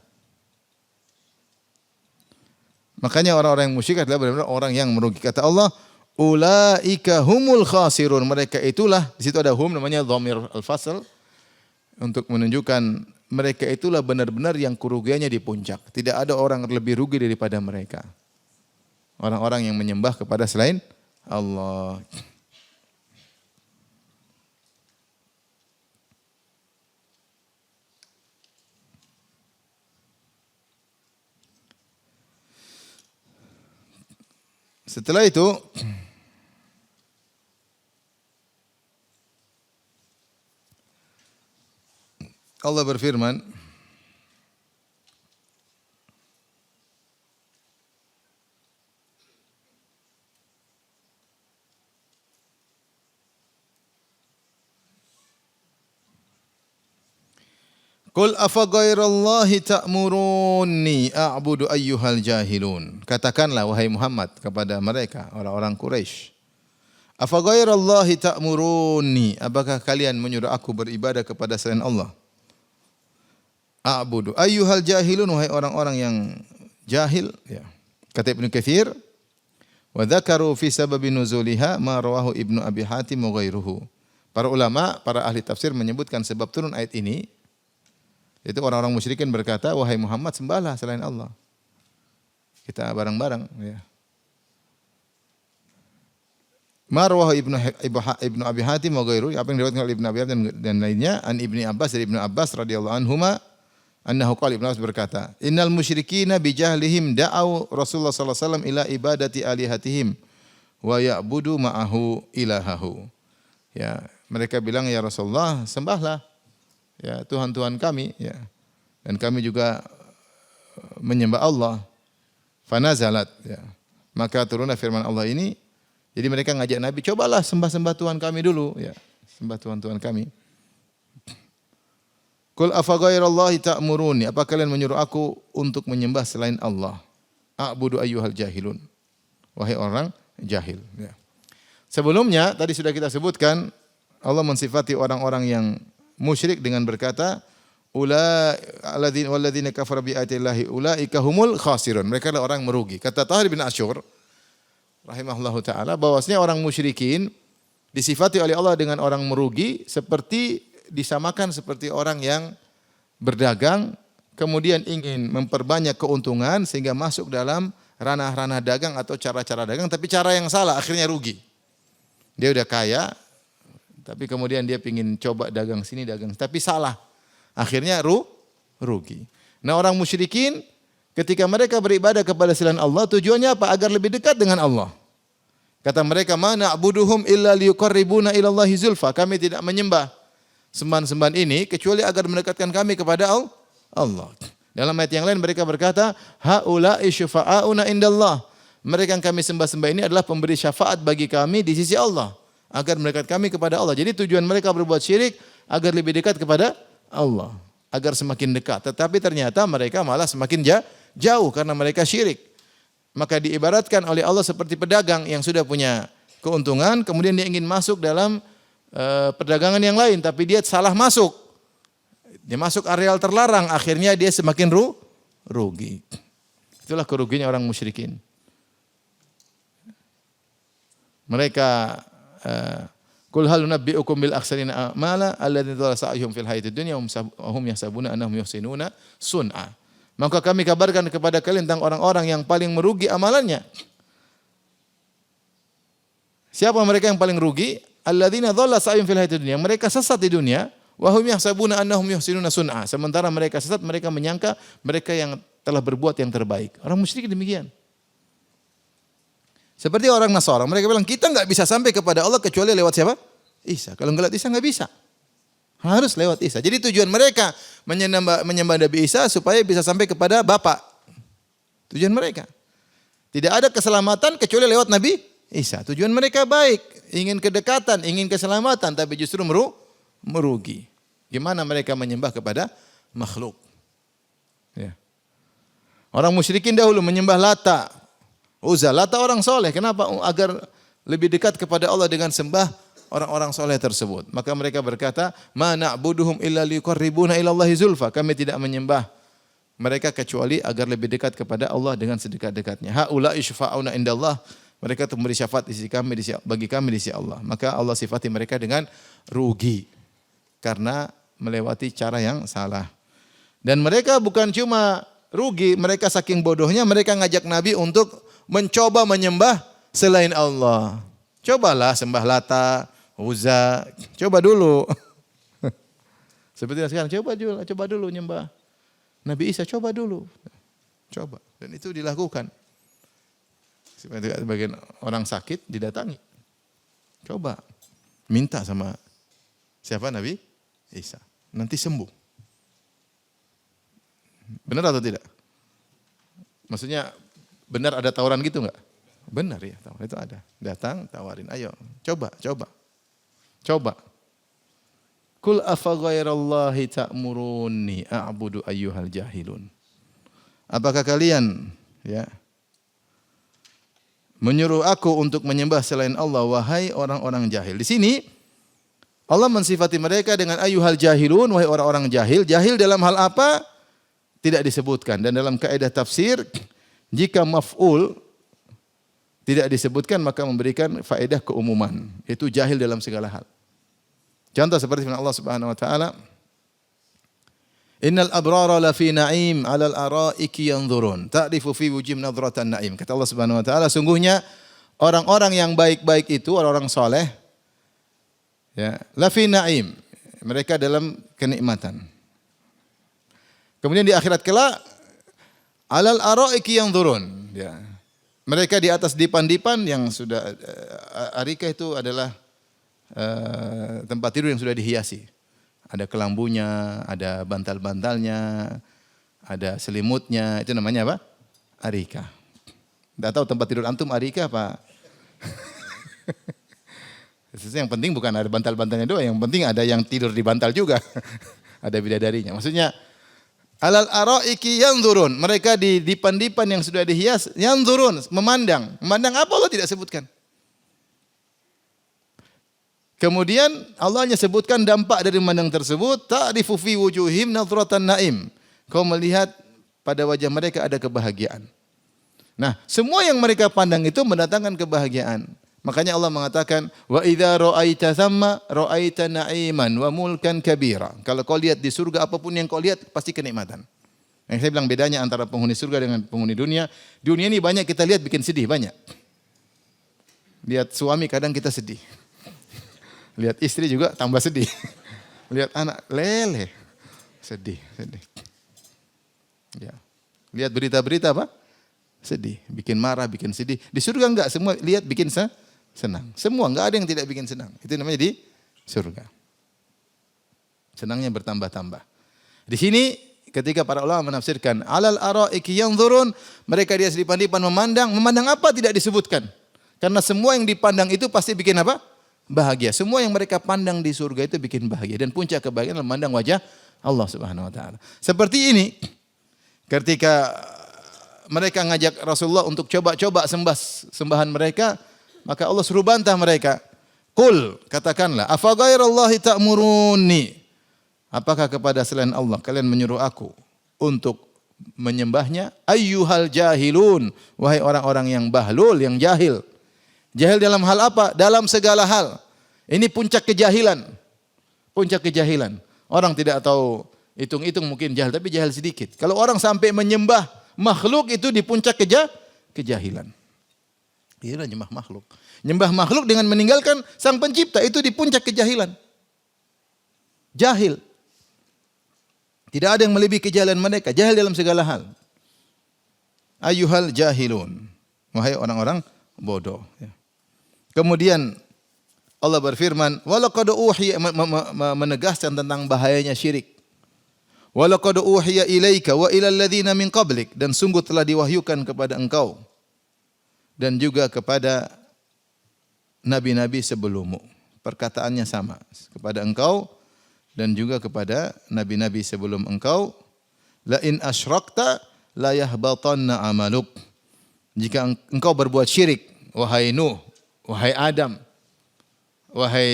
Makanya orang-orang yang musyrik adalah benar-benar orang yang merugi. Kata Allah, ulaika humul khasirun. Mereka itulah, di situ ada hum namanya dhamir al-fasl untuk menunjukkan mereka itulah benar-benar yang kerugiannya di puncak. Tidak ada orang lebih rugi daripada mereka. Orang-orang yang menyembah kepada selain Allah. Setelah itu Allah berfirman, Qul afa ghairallahi ta'muruni a'budu ayyuhal jahilun. Katakanlah wahai Muhammad kepada mereka orang-orang Quraisy. Afa ghairallahi ta'muruni? Apakah kalian menyuruh aku beribadah kepada selain Allah? A'budu ayyuhal jahilun, wahai orang-orang yang jahil, ya. Kata Ibnu Katsir, wa dzakaru fi sababi nuzuliha ma rawahu Ibnu Abi Hatim wa ghairuhu. Para ulama, para ahli tafsir menyebutkan sebab turun ayat ini. Itu orang-orang musyrikin berkata, wahai Muhammad sembahlah selain Allah. Kita bareng-bareng. Ya. Marwah ibnu Abi Hatim wa ghairu, apa yang diriwayatkan oleh Ibnu Abi Hatim dan lainnya, an Ibni Abbas dari Ibnu Abbas radhiyallahu anhuma, annahu qala, Ibnu Abbas berkata, innal musyrikina bi jahlihim da'au Rasulullah sallallahu alaihi wasallam ila ibadati alihatihim wa ya'budu ma'ahu ilahahu. Ya, mereka bilang, ya Rasulullah, sembahlah ya Tuhan-Tuhan kami ya. Dan kami juga menyembah Allah. Fanazalat ya. Maka turunlah firman Allah ini. Jadi mereka ngajak Nabi, cobalah sembah-sembah Tuhan kami dulu ya. Sembah Tuhan-Tuhan kami. Qul afa ghairallahi ta'muruni? Apa kalian menyuruh aku untuk menyembah selain Allah? A'budu ayyuhal jahilun. Wahai orang jahil ya. Sebelumnya tadi sudah kita sebutkan Allah mensifati orang-orang yang musyrik dengan berkata walladzina kafaru bi ayatillahi ulaika humul khasirun. Mereka adalah orang merugi. Kata Tahir bin Asyur rahimahullahu taala bahwasanya orang musyrikin disifati oleh Allah dengan orang merugi seperti disamakan seperti orang yang berdagang kemudian ingin memperbanyak keuntungan sehingga masuk dalam ranah-ranah dagang atau cara-cara dagang tapi cara yang salah akhirnya rugi. Dia udah kaya tapi kemudian dia ingin coba dagang sini dagang tapi salah. Akhirnya rugi. Nah, orang musyrikin ketika mereka beribadah kepada selain Allah tujuannya apa? Agar lebih dekat dengan Allah. Kata mereka, "Ma na'buduhum illa liyuqarribuna ila Allahi zulfa." Kami tidak menyembah sembahan-sembahan ini kecuali agar mendekatkan kami kepada Allah. Dalam ayat yang lain mereka berkata, "Haula'i syufa'auna indallah." Mereka yang kami sembah-sembah ini adalah pemberi syafaat bagi kami di sisi Allah, agar mendekatkan kami kepada Allah. Jadi tujuan mereka berbuat syirik agar lebih dekat kepada Allah, agar semakin dekat. Tetapi ternyata mereka malah semakin jauh karena mereka syirik. Maka diibaratkan oleh Allah seperti pedagang yang sudah punya keuntungan, kemudian dia ingin masuk dalam perdagangan yang lain, tapi dia salah masuk. Dia masuk areal terlarang, akhirnya dia semakin rugi. Itulah kerugiannya orang musyrikin. Mereka Qul hal nunabbi'ukum bil akhsarina a'mala alladzina dhalla sa'yuhum fil hayatid dunya wa hum yahsabuna annahum yuhsinuna sun'a. Maka kami kabarkan kepada kalian tentang orang-orang yang paling merugi amalannya. Siapa mereka yang paling rugi? Alladzina dhalla sa'yuhum fil hayatid dunya. Mereka sesat di dunia, wa hum yahsabuna annahum yuhsinuna sun'a. Sementara mereka sesat, mereka menyangka mereka yang telah berbuat yang terbaik. Orang musyrik demikian. Seperti orang Nasara, mereka bilang kita enggak bisa sampai kepada Allah kecuali lewat siapa? Isa. Kalau enggak lewat Isa enggak bisa. Harus lewat Isa. Jadi tujuan mereka menyembah Nabi Isa supaya bisa sampai kepada Bapa. Tujuan mereka. Tidak ada keselamatan kecuali lewat Nabi Isa. Tujuan mereka baik, ingin kedekatan, ingin keselamatan, tapi justru merugi. Gimana mereka menyembah kepada makhluk? Ya. Orang musyrikin dahulu menyembah Lata, Uzza. Lata orang soleh. Kenapa? Agar lebih dekat kepada Allah dengan sembah orang-orang soleh tersebut. Maka mereka berkata, "Ma na'buduhum illa liqarribuna ila Allahi zulfa." Kami tidak menyembah mereka kecuali agar lebih dekat kepada Allah dengan sedekat-dekatnya. Haula'i syufa'auna indallah. Mereka itu memberi syafaat bagi kami di sisi Allah. Maka Allah sifati mereka dengan rugi karena melewati cara yang salah. Dan mereka bukan cuma rugi, mereka saking bodohnya mereka ngajak Nabi untuk mencoba menyembah selain Allah. Cobalah sembah Lata, Uzza, coba dulu. Seperti sekarang, coba dulu nyembah Nabi Isa, coba dulu. Coba. Dan itu dilakukan. Sebagian orang sakit didatangi. Coba. Minta sama siapa? Nabi Isa. Nanti sembuh. Benar atau tidak? Maksudnya benar ada tawaran gitu enggak? Benar ya, tawaran itu ada. Datang, tawarin, ayo, coba. Kul afa ghairallahi ta'muruni a'budu ayyuhal jahilun. Apakah kalian ya menyuruh aku untuk menyembah selain Allah wahai orang-orang jahil. Di sini Allah mensifati mereka dengan ayyuhal jahilun, wahai orang-orang jahil. Jahil dalam hal apa? Tidak disebutkan. Dan dalam kaidah tafsir jika maf'ul tidak disebutkan maka memberikan faedah keumuman, yaitu jahil dalam segala hal. Contoh seperti firman Allah Subhanahu wa taala, "Innal abrara lafi na'im 'alal ara'iki yanzurun, ta'rifu fi wujuhihim nadratan na'im." Kata Allah Subhanahu wa taala, sungguhnya orang-orang yang baik-baik itu, orang-orang soleh, ya, lafi na'im. Mereka dalam kenikmatan. Kemudian di akhirat kelak, alal araiki yang turun. Ya. Mereka di atas dipan-dipan yang sudah, arika itu adalah tempat tidur yang sudah dihiasi. Ada kelambunya, ada bantal-bantalnya, ada selimutnya. Itu namanya apa? Arika. Tidak tahu tempat tidur antum arika apa? Yang penting bukan ada bantal-bantalnya doang, yang penting ada yang tidur di bantal juga. Ada bidadarinya. Maksudnya alal araiki yanzurun, mereka di dipan-dipan yang sudah dihias, yanzurun, memandang. Memandang apa Allah tidak sebutkan. Kemudian Allah hanya sebutkan dampak dari memandang tersebut, ta'rifu fi wujuhim nadratan naim. Kau melihat pada wajah mereka ada kebahagiaan. Nah, semua yang mereka pandang itu mendatangkan kebahagiaan. Makanya Allah mengatakan, wa idza ra'aita thamma ra'aita na'iman wa mulkan kabira. Kalau kau lihat di surga apapun yang kau lihat pasti kenikmatan. Yang saya bilang bedanya antara penghuni surga dengan penghuni dunia. Dunia ini banyak kita lihat bikin sedih, banyak. Lihat suami kadang kita sedih. Lihat istri juga tambah sedih. Lihat anak leleh. Sedih. Ya. Lihat berita-berita apa? Sedih, bikin marah, bikin sedih. Di surga enggak, semua lihat bikin senang. Semua enggak ada yang tidak bikin senang. Itu namanya di surga. Senangnya bertambah-tambah. Di sini ketika para ulama menafsirkan alal araiki yanzurun, mereka di atas dipan-dipan memandang apa tidak disebutkan. Karena semua yang dipandang itu pasti bikin apa? Bahagia. Semua yang mereka pandang di surga itu bikin bahagia, dan puncak kebahagiaan adalah memandang wajah Allah Subhanahu wa taala. Seperti ini ketika mereka ngajak Rasulullah untuk coba-coba sembahan mereka, maka Allah suruh bantah mereka. Qul, katakanlah, afa ghairallahi ta'muruni? Apakah kepada selain Allah kalian menyuruh aku untuk menyembahnya? Ayyuhal jahilun, wahai orang-orang yang bahlul, yang jahil. Jahil dalam hal apa? Dalam segala hal. Ini puncak kejahilan. Puncak kejahilan. Orang tidak tahu hitung-hitung mungkin jahil, tapi jahil sedikit. Kalau orang sampai menyembah makhluk itu di puncak kejahilan. Dia nyembah makhluk. Nyembah makhluk dengan meninggalkan sang pencipta itu di puncak kejahilan. Jahil. Tidak ada yang melebihi kejahilan mereka. Jahil dalam segala hal. Ayyuhal jahilun. Wahai orang-orang bodoh. Kemudian Allah berfirman, walaqad uhiya, menegaskan tentang bahayanya syirik. Walaqad uhiya ilaika wa ilal ladzina min qablik, dan sungguh telah diwahyukan kepada engkau dan juga kepada nabi-nabi sebelummu. Perkataannya sama, kepada engkau dan juga kepada nabi-nabi sebelum engkau. La in asyrakta la yahbatanna amaluk. Jika engkau berbuat syirik, wahai Nuh, wahai Adam, wahai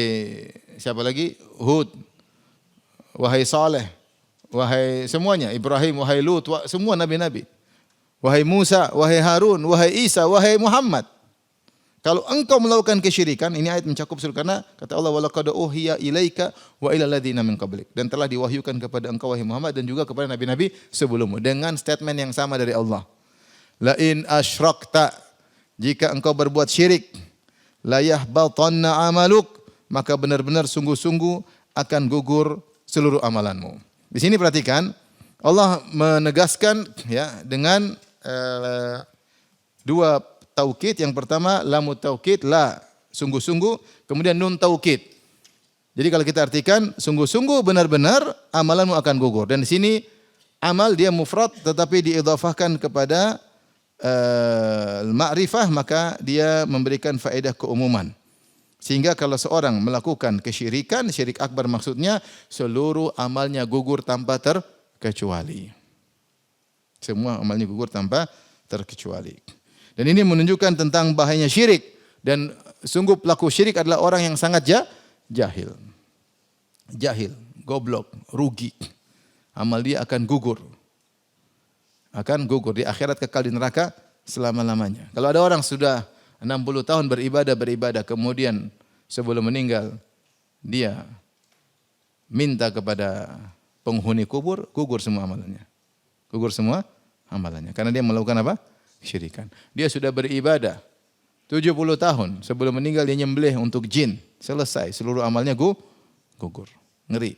siapa lagi? Hud, wahai Saleh, wahai semuanya, Ibrahim, wahai Lut, semua nabi-nabi. Wahai Musa, wahai Harun, wahai Isa, wahai Muhammad. Kalau engkau melakukan kesyirikan, ini ayat mencakup seluruh, karena kata Allah, walaqad uhiya ilaika wa ilal ladzina min qablik, dan telah diwahyukan kepada engkau wahai Muhammad dan juga kepada nabi-nabi sebelummu, dengan statement yang sama dari Allah. La in asyrakta, jika engkau berbuat syirik, la yahbatanna amaluk, maka benar-benar sungguh-sungguh akan gugur seluruh amalanmu. Di sini perhatikan, Allah menegaskan ya dengan dua taukid. Yang pertama lamut taukid, la, sungguh-sungguh, kemudian nun taukid. Jadi kalau kita artikan sungguh-sungguh benar-benar amalanmu akan gugur. Dan di sini amal dia mufrad tetapi diidhafahkan kepada ma'rifah, maka dia memberikan faedah keumuman. Sehingga kalau seorang melakukan kesyirikan, syirik akbar maksudnya, seluruh amalnya gugur tanpa terkecuali. Semua amalnya gugur tanpa terkecuali. Dan ini menunjukkan tentang bahayanya syirik. Dan sungguh pelaku syirik adalah orang yang sangat jahil. Jahil, goblok, rugi. Amal dia akan gugur. Akan gugur di akhirat, kekal di neraka selama-lamanya. Kalau ada orang sudah 60 tahun beribadah, kemudian sebelum meninggal dia minta kepada penghuni kubur, gugur semua amalannya. Gugur semua amalannya. Karena dia melakukan apa? Kesyirikan. Dia sudah beribadah 70 tahun sebelum meninggal dia nyembelih untuk jin. Selesai, seluruh amalnya gugur. Ngeri.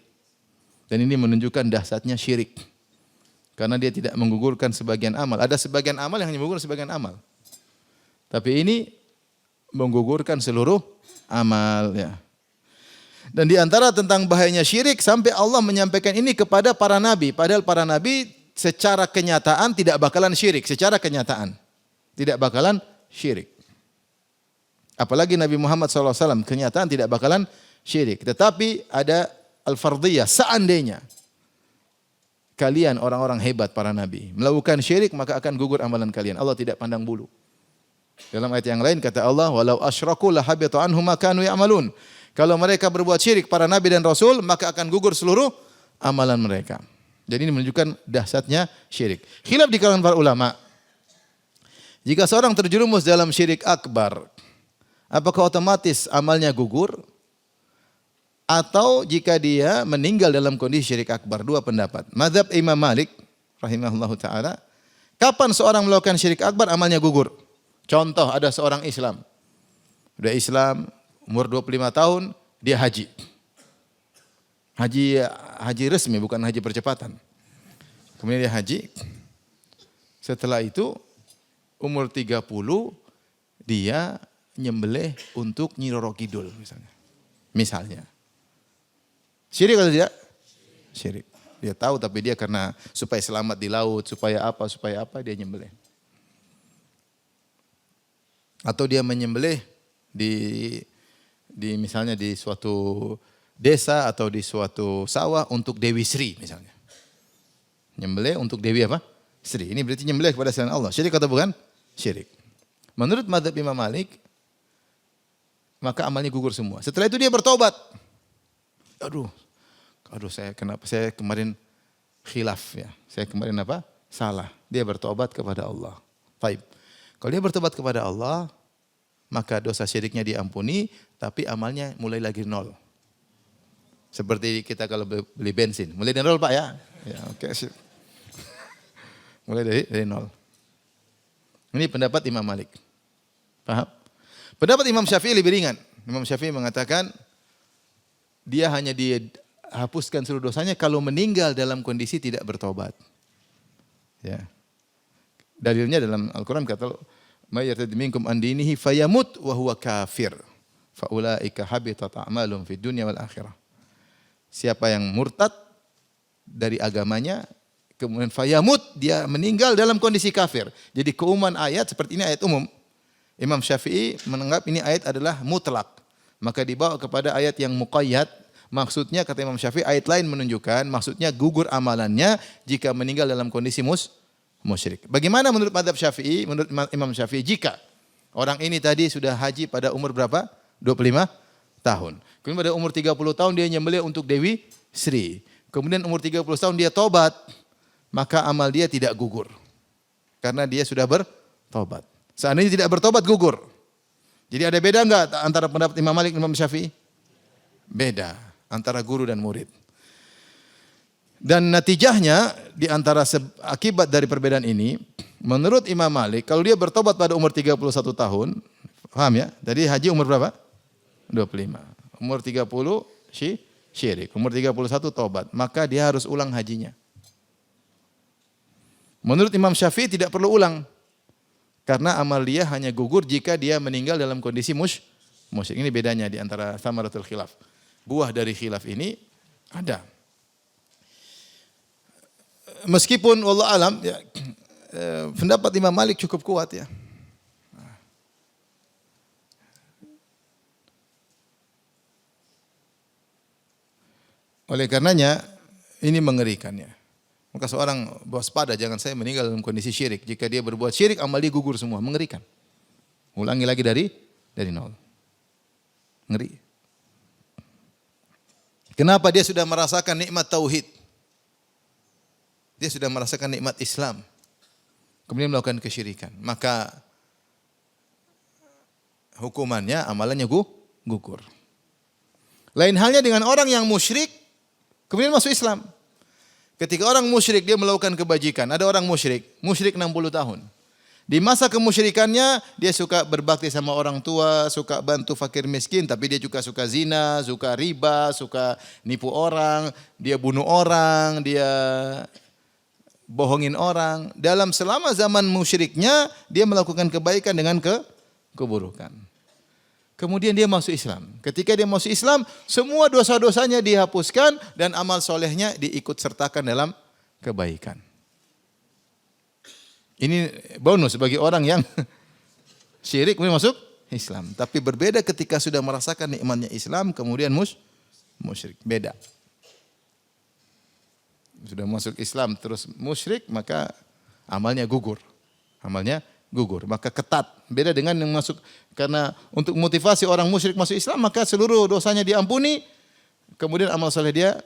Dan ini menunjukkan dahsyatnya syirik. Karena dia tidak menggugurkan sebagian amal. Ada sebagian amal yang hanya menggugurkan sebagian amal. Tapi ini menggugurkan seluruh amal, ya. Dan di antara tentang bahayanya syirik sampai Allah menyampaikan ini kepada para nabi. Padahal para nabi secara kenyataan tidak bakalan syirik. Secara kenyataan tidak bakalan syirik. Apalagi Nabi Muhammad SAW kenyataan tidak bakalan syirik. Tetapi ada al-fardiyah, seandainya kalian orang-orang hebat para nabi melakukan syirik maka akan gugur amalan kalian. Allah tidak pandang bulu. Dalam ayat yang lain kata Allah, walau asyraku lahabita anhum ma kanu ya'malun. Kalau mereka berbuat syirik para nabi dan rasul maka akan gugur seluruh amalan mereka. Jadi ini menunjukkan dahsyatnya syirik. Khilaf di kalangan para ulama. Jika seorang terjerumus dalam syirik akbar, apakah otomatis amalnya gugur? Atau jika dia meninggal dalam kondisi syirik akbar? Dua pendapat. Mazhab Imam Malik rahimahullahu taala, kapan seorang melakukan syirik akbar amalnya gugur? Contoh, ada seorang Islam. Sudah Islam, umur 25 tahun, dia haji. Haji resmi, bukan haji percepatan. Kemudian dia haji. Setelah itu, umur 30, dia nyembelih untuk Nyi Roro Kidul misalnya. Syirik atau tidak? Syirik. Dia tahu tapi dia karena supaya selamat di laut, supaya apa dia nyembelih. Atau dia menyembelih di misalnya di suatu desa atau di suatu sawah untuk Dewi Sri misalnya. Nyembelih untuk Dewi apa? Sri. Ini berarti nyembelih kepada selain Allah. Syirik atau bukan? Syirik. Menurut mazhab Imam Malik, maka amalnya gugur semua. Setelah itu dia bertobat. Aduh, saya kemarin khilaf ya. Saya kemarin apa? Salah. Dia bertobat kepada Allah. Baik. Kalau dia bertobat kepada Allah, maka dosa syiriknya diampuni, tapi amalnya mulai lagi nol. Seperti kita kalau beli bensin, mulai dari nol Pak ya. Ya, oke, sip. Mulai dari nol. Ini pendapat Imam Malik. Paham? Pendapat Imam Syafi'i lebih ringan. Imam Syafi'i mengatakan dia hanya dihapuskan seluruh dosanya kalau meninggal dalam kondisi tidak bertobat. Ya. Dalilnya dalam Al-Quran kata, "May yartad minkum an dinihi fayamut wa huwa kafir, fa ulaika habitat a'malum fid dunya wal akhirah." Siapa yang murtad dari agamanya kemudian fayamut, dia meninggal dalam kondisi kafir. Jadi keumuman ayat seperti ini ayat umum. Imam Syafi'i menganggap ini ayat adalah mutlak. Maka dibawa kepada ayat yang muqayyad. Maksudnya kata Imam Syafi'i ayat lain menunjukkan maksudnya gugur amalannya jika meninggal dalam kondisi musyrik. Bagaimana menurut mazhab Syafi'i? Menurut Imam Syafi'i jika orang ini tadi sudah haji pada umur berapa? 25 tahun. Kemudian pada umur 30 tahun dia nyembelih untuk Dewi Sri. Kemudian umur 30 tahun dia tobat. Maka amal dia tidak gugur. Karena dia sudah bertobat. Seandainya tidak bertobat gugur. Jadi ada beda enggak antara pendapat Imam Malik dan Imam Syafi'i? Beda. Antara guru dan murid. Dan natijahnya di antara akibat dari perbedaan ini, menurut Imam Malik, kalau dia bertobat pada umur 31 tahun, paham ya? Jadi haji umur berapa? 25. Umur 30 syirik. Umur 31 tobat. Maka dia harus ulang hajinya. Menurut Imam Syafi'i tidak perlu ulang. Karena amal dia hanya gugur jika dia meninggal dalam kondisi musyrik. Ini bedanya di antara samaratul khilaf. Buah dari khilaf ini ada. Meskipun wallahu alam ya, pendapat Imam Malik cukup kuat ya. Oleh karenanya ini mengerikan ya. Maka seorang waspada jangan saya meninggal dalam kondisi syirik. Jika dia berbuat syirik amal dia gugur semua, mengerikan. Ulangi lagi dari nol. Ngeri. Kenapa dia sudah merasakan nikmat tauhid? Dia sudah merasakan nikmat Islam. Kemudian melakukan kesyirikan. Maka hukumannya, amalannya gugur. Lain halnya dengan orang yang musyrik, kemudian masuk Islam. Ketika orang musyrik dia melakukan kebajikan. Ada orang musyrik 60 tahun. Di masa kemusyrikannya, dia suka berbakti sama orang tua, suka bantu fakir miskin, tapi dia juga suka zina, suka riba, suka nipu orang, dia bunuh orang, dia bohongin orang. Dalam selama zaman musyriknya, dia melakukan kebaikan dengan keburukan. Kemudian dia masuk Islam. Ketika dia masuk Islam, semua dosa-dosanya dihapuskan dan amal solehnya diikut sertakan dalam kebaikan. Ini bonus bagi orang yang syirik kemudian masuk Islam. Tapi berbeda ketika sudah merasakan nikmatnya Islam kemudian musyrik. Beda. Sudah masuk Islam terus musyrik maka amalnya gugur. Amalnya gugur. Maka ketat. Beda dengan yang masuk. Karena untuk motivasi orang musyrik masuk Islam maka seluruh dosanya diampuni. Kemudian amal soleh dia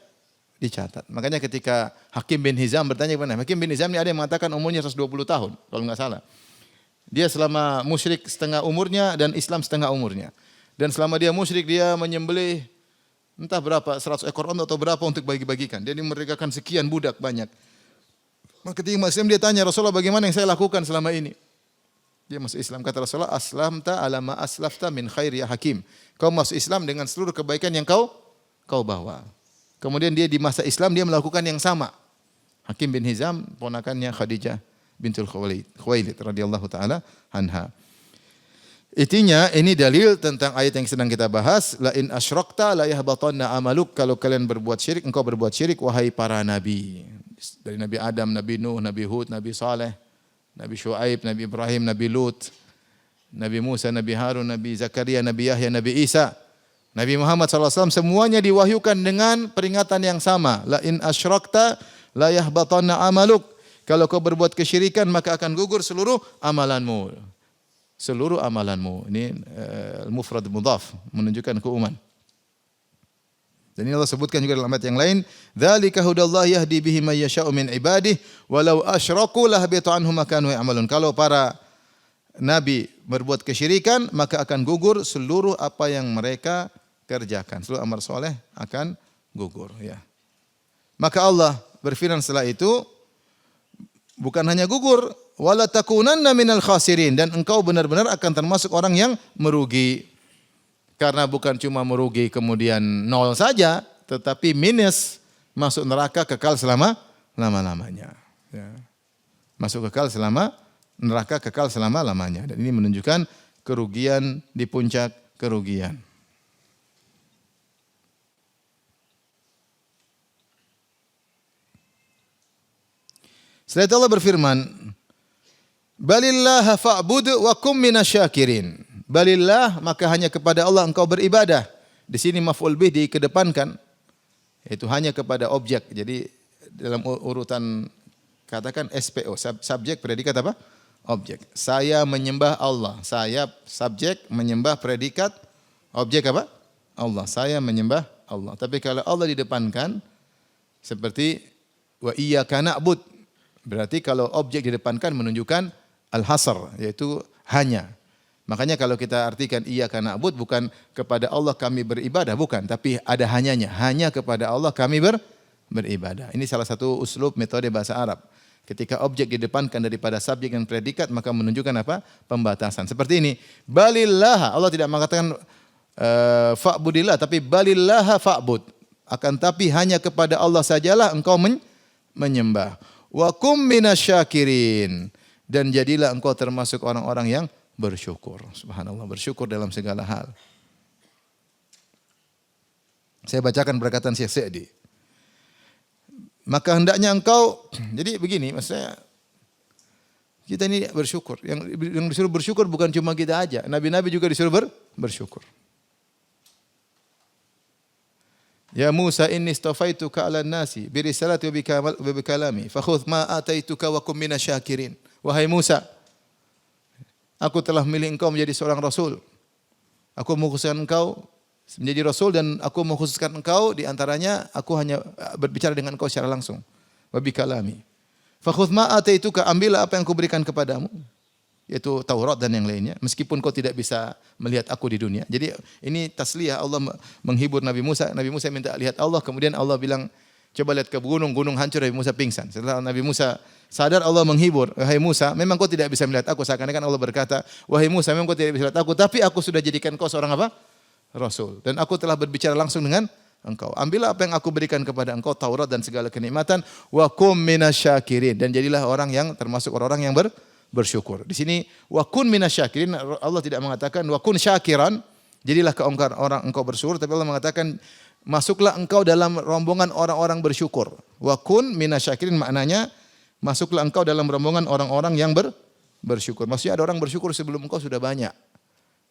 dicatat. Makanya ketika Hakim bin Hizam bertanya kepada Hakim bin Hizam ini ada yang mengatakan umurnya 120 tahun kalau enggak salah. Dia selama musyrik setengah umurnya dan Islam setengah umurnya. Dan selama dia musyrik dia menyembelih entah berapa 100 ekor onta atau berapa untuk bagi-bagikan. Dia memerdekakan sekian budak banyak. Maka ketika masuk Islam dia tanya Rasulullah bagaimana yang saya lakukan selama ini? Dia masuk Islam kata Rasulullah aslamta ala ma aslafta min khairi ya Hakim. Kau masuk Islam dengan seluruh kebaikan yang kau bawa. Kemudian dia di masa Islam dia melakukan yang sama. Hakim bin Hizam ponakannya Khadijah bintul Khuwailid radhiyallahu taala anha. Intinya ini dalil tentang ayat yang sedang kita bahas, la in asyrakta la yahbatanna amaluk, kalau kalian berbuat syirik engkau berbuat syirik wahai para nabi. Dari Nabi Adam, Nabi Nuh, Nabi Hud, Nabi Saleh, Nabi Syuaib, Nabi Ibrahim, Nabi Lut, Nabi Musa, Nabi Harun, Nabi Zakaria, Nabi Yahya, Nabi Isa. Nabi Muhammad SAW semuanya diwahyukan dengan peringatan yang sama. La in asyrakta la yahbatanna amaluk. Kalau kau berbuat kesyirikan maka akan gugur seluruh amalanmu. Seluruh amalanmu. Ini mufrad mudhaf menunjukkan keumuman. Dan ini Allah sebutkan juga dalam ayat yang lain, dzalika hudallahi yahdi bihi may yasha'u min ibadihi walau asyraku lahabita anhum ma kanu ya'malun. Kalau para nabi berbuat kesyirikan maka akan gugur seluruh apa yang mereka kerjakan. Seluruh amal soleh akan gugur. Ya. Maka Allah berfirman setelah itu, bukan hanya gugur, wala takunanna minal khasirin, dan engkau benar-benar akan termasuk orang yang merugi. Karena bukan cuma merugi kemudian nol saja, tetapi minus, masuk neraka kekal selama-lamanya. Ya. Masuk neraka kekal selama-lamanya. Dan ini menunjukkan kerugian di puncak kerugian. Setelah itu Allah berfirman, Balillah fa'bud wa kum minasyakirin. Balillah, maka hanya kepada Allah engkau beribadah. Di sini maf'ul bih dikedepankan. Itu hanya kepada objek. Jadi dalam urutan katakan SPO, subjek predikat apa? Objek. Saya menyembah Allah. Saya subjek menyembah predikat objek apa? Allah. Saya menyembah Allah. Tapi kalau Allah didepankan seperti wa iyyaka na'bud. Berarti kalau objek didepankan menunjukkan al-hasr, yaitu hanya. Makanya kalau kita artikan iyyaka na'bud bukan kepada Allah kami beribadah, bukan, tapi ada hanyanya. Hanya kepada Allah kami beribadah. Ini salah satu uslub metode bahasa Arab. Ketika objek didepankan daripada subjek dan predikat maka menunjukkan apa? Pembatasan. Seperti ini, balillah, Allah tidak mengatakan fa'budillah, tapi balillah fa'bud. Akan tapi hanya kepada Allah sajalah engkau menyembah. Wa kum minasyakirin, dan jadilah engkau termasuk orang-orang yang bersyukur. Subhanallah, bersyukur dalam segala hal. Saya bacakan perkataan Syekh Sa'di. Maka hendaknya engkau, jadi begini maksudnya, kita ini bersyukur. Yang disuruh bersyukur bukan cuma kita aja. Nabi-nabi juga disuruh bersyukur. Ya Musa inni istafaituka 'alan nasi bi risalati wa bi kalami fakhudh ma ataituka wa kum minasyakirin. Wahai Musa, aku telah memilih engkau menjadi seorang rasul. Aku mengkhususkan engkau menjadi rasul dan aku mengkhususkan engkau di antaranya aku hanya berbicara dengan engkau secara langsung. Wa bi kalami. Fakhudh ma ataituka, ambillah apa yang aku berikan kepadamu, yaitu Taurat dan yang lainnya, meskipun kau tidak bisa melihat aku di dunia. Jadi ini tasliyah, Allah menghibur Nabi Musa. Nabi Musa minta lihat Allah, kemudian Allah bilang, Coba lihat ke gunung, gunung hancur, Nabi Musa pingsan. Setelah Nabi Musa sadar, Allah menghibur, wahai Musa, memang kau tidak bisa melihat aku. Seakan-akan Allah berkata, wahai Musa, memang kau tidak bisa melihat aku, tapi aku sudah jadikan kau seorang apa? Rasul. Dan aku telah berbicara langsung dengan engkau. Ambillah apa yang aku berikan kepada engkau, Taurat dan segala kenikmatan. Wa kum minasyakirin. Dan jadilah orang yang termasuk orang-orang yang bersyukur. Di sini wa kun minasyakirin, Allah tidak mengatakan wa kun syakiran, jadilah orang engkau bersyukur, tapi Allah mengatakan masuklah engkau dalam rombongan orang-orang bersyukur. Wa kun minasyakirin maknanya masuklah engkau dalam rombongan orang-orang yang bersyukur. Maksudnya ada orang bersyukur sebelum engkau sudah banyak.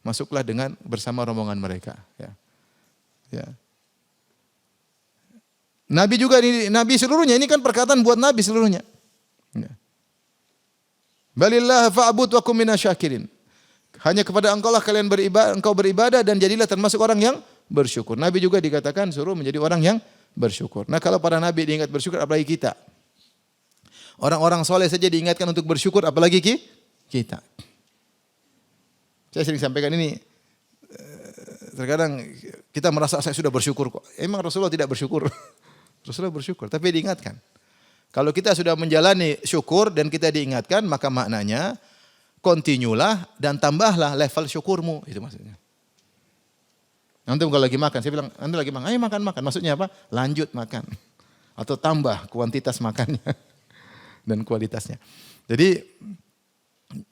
Masuklah dengan bersama rombongan mereka. Ya. Ya. Nabi juga ini, Nabi seluruhnya ini kan perkataan buat Nabi seluruhnya. Ya. Balillah fa'bud wa kum minasyakirin. Hanya kepada engkau lah kalian beribadah dan jadilah termasuk orang yang bersyukur. Nabi juga dikatakan suruh menjadi orang yang bersyukur. Nah, kalau para nabi diingat bersyukur, apalagi kita. Orang-orang soleh saja diingatkan untuk bersyukur, apalagi kita. Saya sering sampaikan ini, terkadang kita merasa saya sudah bersyukur kok. Emang Rasulullah tidak bersyukur. Rasulullah bersyukur, tapi diingatkan. Kalau kita sudah menjalani syukur dan kita diingatkan, maka maknanya kontinulah dan tambahlah level syukurmu. Itu maksudnya. Nanti kalau lagi makan, saya bilang, Anda lagi makan, ayo makan. Maksudnya apa? Lanjut makan. Atau tambah kuantitas makannya dan kualitasnya. Jadi,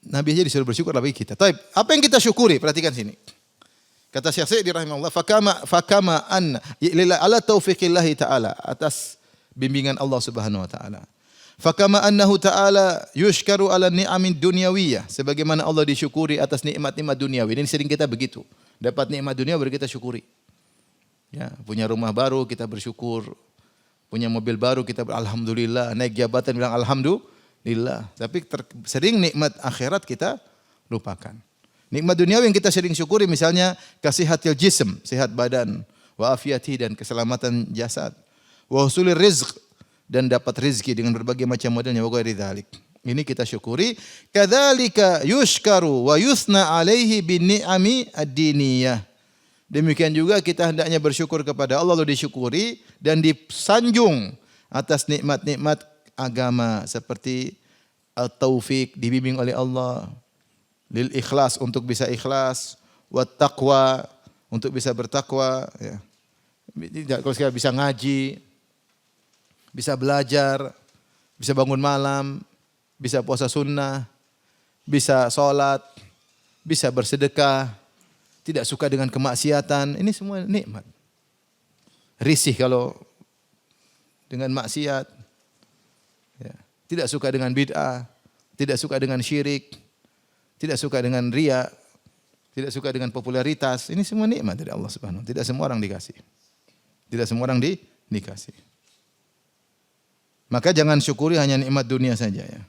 Nabi aja disuruh bersyukur, apalagi kita. Taib, apa yang kita syukuri? Perhatikan sini. Kata Syekh Sa'di rahimahullah, fakama anna ala taufiqillahi ta'ala, atas bimbingan Allah Subhanahu wa taala. Fakama annahu ta'ala yushkaru ala ni'amin dunyawiyah, sebagaimana Allah disyukuri atas nikmat-nikmat duniawi. Ini sering kita begitu. Dapat nikmat dunia baru kita syukuri. Ya, punya rumah baru kita bersyukur. Punya mobil baru kita alhamdulillah, naik jabatan bilang alhamdulillah. Tapi sering nikmat akhirat kita lupakan. Nikmat dunia yang kita sering syukuri misalnya kasihatil jism, sehat badan, wa afiyati dan keselamatan jasad, wa husulir rizq dan dapat rezeki dengan berbagai macam modelnya, wa ghairi dzalik. Ini kita syukuri. Kadzalika yushkaru wa yusna alaihi bin ni'ami ad-diniyah. Demikian juga kita hendaknya bersyukur kepada Allah, lalu disyukuri dan disanjung atas nikmat-nikmat agama seperti at-taufik, dibimbing oleh Allah, lil ikhlas untuk bisa ikhlas, wat taqwa untuk bisa bertakwa, ya. Kalau sekali bisa ngaji, bisa belajar, bisa bangun malam, bisa puasa sunnah, bisa sholat, bisa bersedekah, tidak suka dengan kemaksiatan. Ini semua nikmat. Risih kalau dengan maksiat, ya. Tidak suka dengan bid'ah, tidak suka dengan syirik, tidak suka dengan riya, tidak suka dengan popularitas. Ini semua nikmat dari Allah Subhanahu wa taala. Tidak semua orang dikasih. Tidak semua orang dikasih. Maka jangan syukuri hanya nikmat dunia saja, ya.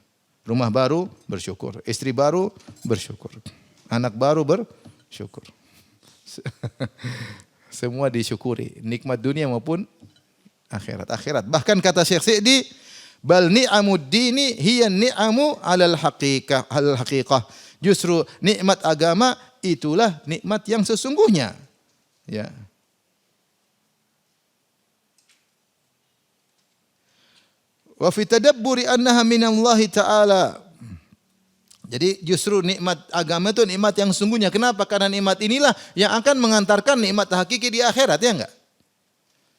Rumah baru bersyukur, istri baru bersyukur, anak baru bersyukur. Semua disyukuri, nikmat dunia maupun akhirat. Bahkan kata Syekh Sa'di, bal ni'amud dini hiya ni'amu 'alal haqiqah. Justru nikmat agama itulah nikmat yang sesungguhnya. Ya. Wa fi tadabburi annaha minallahi ta'ala. Jadi justru nikmat agama itu nikmat yang sesungguhnya. Kenapa? Karena nikmat inilah yang akan mengantarkan nikmat hakiki di akhirat, ya enggak?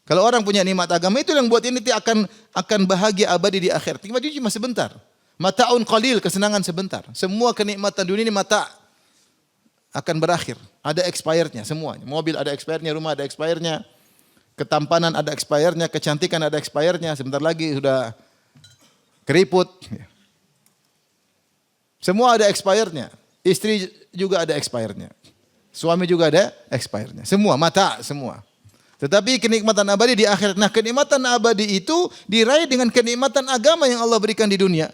Kalau orang punya nikmat agama itu yang buat ini akan bahagia abadi di akhirat. Nikmat itu cuma sebentar. Mata'un qalil, kesenangan sebentar. Semua kenikmatan dunia ini mata akan berakhir. Ada expirednya semuanya. Mobil ada expirednya, rumah ada expirednya, ketampanan ada expirednya, kecantikan ada expirednya. Sebentar lagi sudah keriput. Semua ada expirednya. Istri juga ada expirednya. Suami juga ada expirednya. Semua, mata semua. Tetapi kenikmatan abadi di akhirat. Nah, kenikmatan abadi itu diraih dengan kenikmatan agama yang Allah berikan di dunia.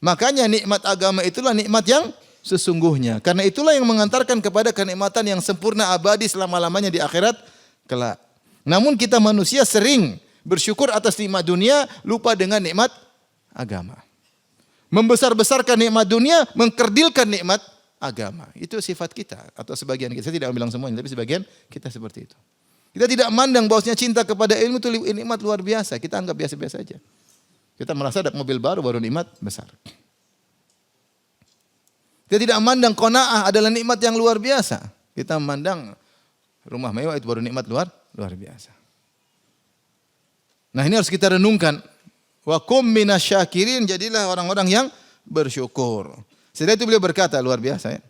Makanya nikmat agama itulah nikmat yang sesungguhnya. Karena itulah yang mengantarkan kepada kenikmatan yang sempurna abadi selama-lamanya di akhirat kelak. Namun kita manusia sering bersyukur atas nikmat dunia, lupa dengan nikmat agama. Membesar-besarkan nikmat dunia, mengkerdilkan nikmat agama. Itu sifat kita atau sebagian kita. Saya tidak bilang semuanya, tapi sebagian kita seperti itu. Kita tidak mandang bahwasanya cinta kepada ilmu itu nikmat luar biasa. Kita anggap biasa-biasa saja. Kita merasa ada mobil baru nikmat besar. Kita tidak memandang qanaah adalah nikmat yang luar biasa. Kita memandang rumah mewah itu baru nikmat luar biasa. Nah, ini harus kita renungkan. Wa kum minasyakirin, jadilah orang-orang yang bersyukur. Setelah itu beliau berkata luar biasa ya.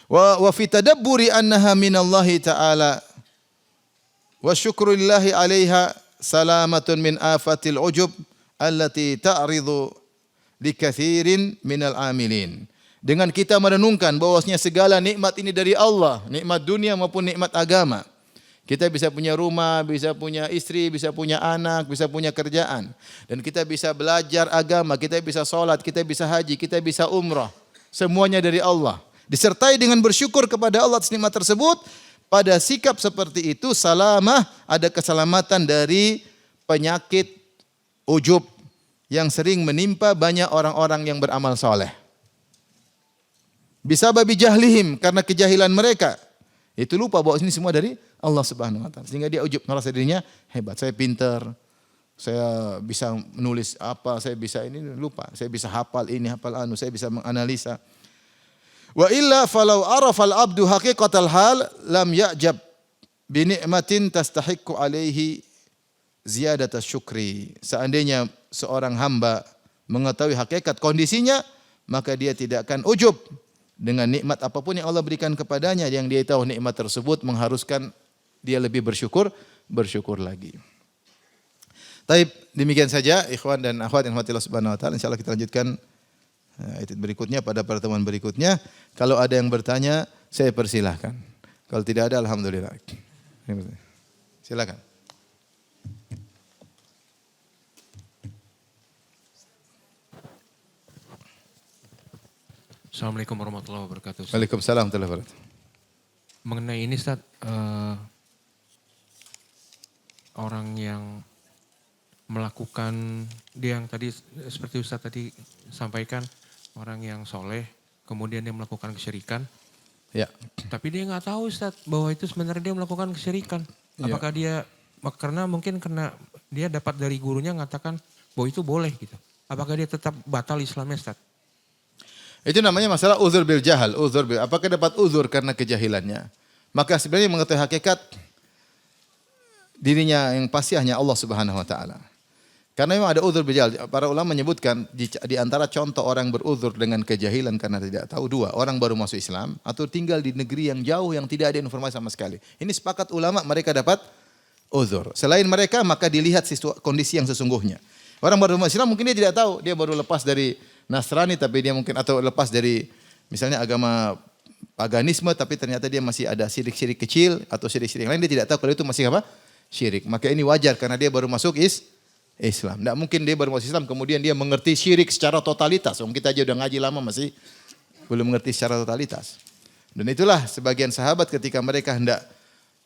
Wa fi tadabburi annaha minallahi ta'ala wa syukrulillahi 'alaiha salamatun min afatil ujub allati ta'ridu likathirin minal amilin. Dengan kita merenungkan bahwasanya segala nikmat ini dari Allah, nikmat dunia maupun nikmat agama. Kita bisa punya rumah, bisa punya istri, bisa punya anak, bisa punya kerjaan. Dan kita bisa belajar agama, kita bisa sholat, kita bisa haji, kita bisa umrah. Semuanya dari Allah. Disertai dengan bersyukur kepada Allah atas nikmat tersebut. Pada sikap seperti itu, salamah, ada keselamatan dari penyakit ujub yang sering menimpa banyak orang-orang yang beramal soleh. Bisa babi jahlihim, karena kejahilan mereka. Itu lupa bahwa ini semua dari Allah Subhanahu wa taala. Sehingga dia ujub, merasa dirinya hebat, saya pintar, saya bisa menulis apa, saya bisa ini, lupa. Saya bisa hafal ini, hafal anu, saya bisa menganalisa. Wa illa falau arafal abdu haqiqatal hal lam ya'jab bi ni'matin tastahiqqu alaihi ziyadatas syukri. Seandainya seorang hamba mengetahui hakikat kondisinya, maka dia tidak akan ujub dengan nikmat apapun yang Allah berikan kepadanya, yang dia tahu nikmat tersebut mengharuskan dia lebih bersyukur lagi. Taib, demikian saja ikhwan dan akhwat yang Allah Subhanahu wa taala. Insyaallah kita lanjutkan ayat berikutnya pada pertemuan berikutnya. Kalau ada yang bertanya, saya persilahkan. Kalau tidak ada, alhamdulillah. Silakan. Assalamualaikum warahmatullahi wabarakatuh. Waalaikumsalam warahmatullahi wabarakatuh. Mengenai ini Ustaz, orang yang melakukan, dia yang tadi seperti Ustaz tadi sampaikan, orang yang soleh, kemudian dia melakukan kesyirikan. Ya. Tapi dia nggak tahu Ustaz bahwa itu sebenarnya dia melakukan kesyirikan. Apakah dia, karena dia dapat dari gurunya mengatakan bahwa itu boleh gitu. Apakah dia tetap batal Islamnya Ustaz? Itu namanya masalah uzur bil jahal. Apakah dapat uzur karena kejahilannya? Maka sebenarnya mengetahui hakikat dirinya yang pasti hanya Allah Subhanahu wa taala. Karena memang ada uzur bil jahal. Para ulama menyebutkan di antara contoh orang beruzur dengan kejahilan karena tidak tahu, dua, orang baru masuk Islam atau tinggal di negeri yang jauh yang tidak ada informasi sama sekali. Ini sepakat ulama mereka dapat uzur. Selain mereka maka dilihat kondisi yang sesungguhnya. Orang baru masuk Islam mungkin dia tidak tahu, dia baru lepas dari Nasrani tapi dia mungkin atau lepas dari misalnya agama paganisme tapi ternyata dia masih ada syirik-syirik kecil atau syirik-syirik lain, dia tidak tahu kalau itu masih apa? Syirik. Maka ini wajar karena dia baru masuk Islam. Tidak mungkin dia baru masuk Islam kemudian dia mengerti syirik secara totalitas. Kita aja udah ngaji lama masih belum mengerti secara totalitas. Dan itulah sebagian sahabat ketika mereka hendak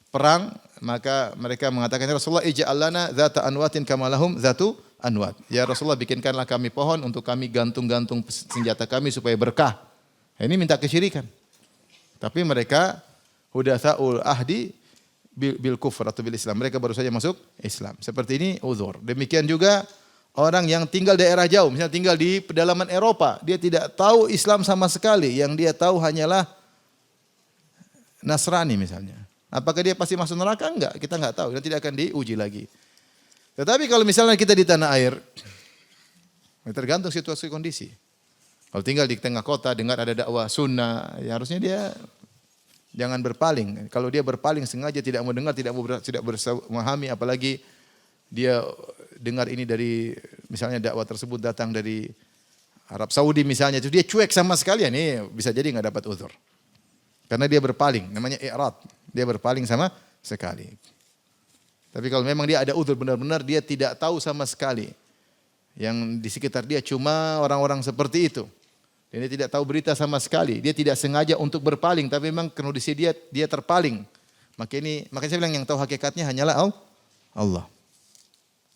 perang maka mereka mengatakan, ya Rasulullah ij'al lana dzata anwatin kama lahum dzatu anwat. Ya Rasulullah, bikinkanlah kami pohon untuk kami gantung-gantung senjata kami supaya berkah. Ini minta kesyirikan. Tapi mereka hudatsaul ahdi bil kufr atau bil Islam. Mereka baru saja masuk Islam. Seperti ini uzur. Demikian juga orang yang tinggal daerah jauh, misalnya tinggal di pedalaman Eropa, dia tidak tahu Islam sama sekali. Yang dia tahu hanyalah Nasrani misalnya. Apakah dia pasti masuk neraka? Enggak, kita enggak tahu dan tidak akan diuji lagi. Tetapi kalau misalnya kita di tanah air, tergantung situasi kondisi. Kalau tinggal di tengah kota, dengar ada dakwah sunnah, ya harusnya dia jangan berpaling. Kalau dia berpaling sengaja tidak mau dengar, tidak memahami, apalagi dia dengar ini dari misalnya dakwah tersebut datang dari Arab Saudi misalnya, itu dia cuek sama sekali, ini bisa jadi nggak dapat uzur. Karena dia berpaling, namanya i'rad. Dia berpaling sama sekali. Tapi kalau memang dia ada uzur benar-benar dia tidak tahu sama sekali. Yang di sekitar dia cuma orang-orang seperti itu. Dan dia tidak tahu berita sama sekali. Dia tidak sengaja untuk berpaling, tapi memang kondisi dia terpaling. Makanya saya bilang yang tahu hakikatnya hanyalah Allah.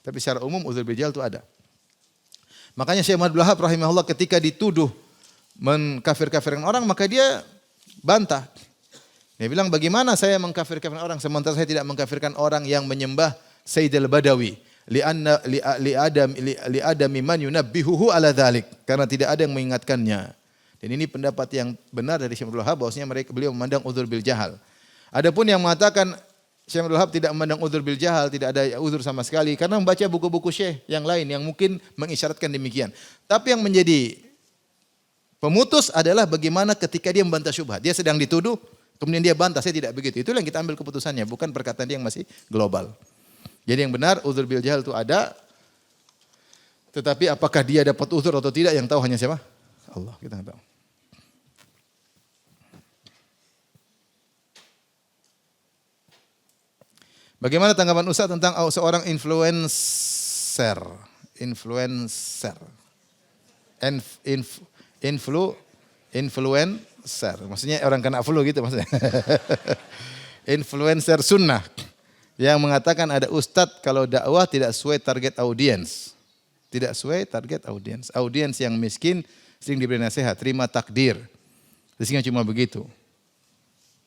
Tapi secara umum uzur bil jahal itu ada. Makanya Syekh Muhammad Abdul Wahab rahimahullah ketika dituduh mengkafir-kafirkan orang, maka dia bantah. Dia bilang, bagaimana saya mengkafirkan orang sementara saya tidak mengkafirkan orang yang menyembah Sayyid al-Badawi. Li adami man yunabbihuhu ala dhalik. Karena tidak ada yang mengingatkannya. Dan ini pendapat yang benar dari Syekh Abdul Wahab, bahwasanya beliau memandang uzur bil jahal. Adapun yang mengatakan Syekh Abdul Wahab tidak memandang uzur bil jahal, tidak ada uzur sama sekali, karena membaca buku-buku Syekh yang lain yang mungkin mengisyaratkan demikian. Tapi yang menjadi pemutus adalah bagaimana ketika dia membantah syubhat. Dia sedang dituduh, kemudian dia bantah, saya tidak begitu. Itulah yang kita ambil keputusannya, bukan perkataan dia yang masih global. Jadi yang benar uzur bil jahal itu ada, tetapi apakah dia dapat uzur atau tidak yang tahu hanya siapa? Allah, kita tidak tahu. Bagaimana tanggapan Ustaz tentang seorang influencer? Influencer. Maksudnya orang kena flu gitu maksudnya. Influencer sunnah yang mengatakan ada ustadz kalau dakwah tidak sesuai target audiens. Tidak sesuai target audiens. Audiens yang miskin sering diberi nasihat, terima takdir. Isinya cuma begitu.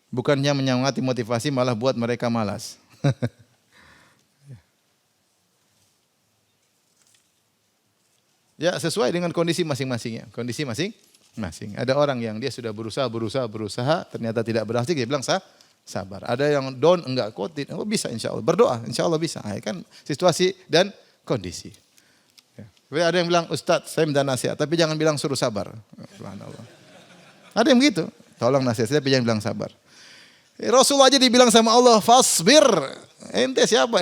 Bukannya menyemangati motivasi, malah buat mereka malas. Ya sesuai dengan kondisi masing-masingnya. Kondisi masing-masing. Ada orang yang dia sudah berusaha, ternyata tidak berhasil, dia bilang sabar. Ada yang down, enggak kuat, bisa insya Allah. Berdoa, insya Allah bisa. Kan situasi dan kondisi. Ya. Ada yang bilang, Ustadz saya minta nasihat, tapi jangan bilang suruh sabar. Subhanallah. Ada yang begitu. Tolong nasihat, tapi jangan bilang sabar. Rasulullah aja dibilang sama Allah, fasbir. Ente siapa?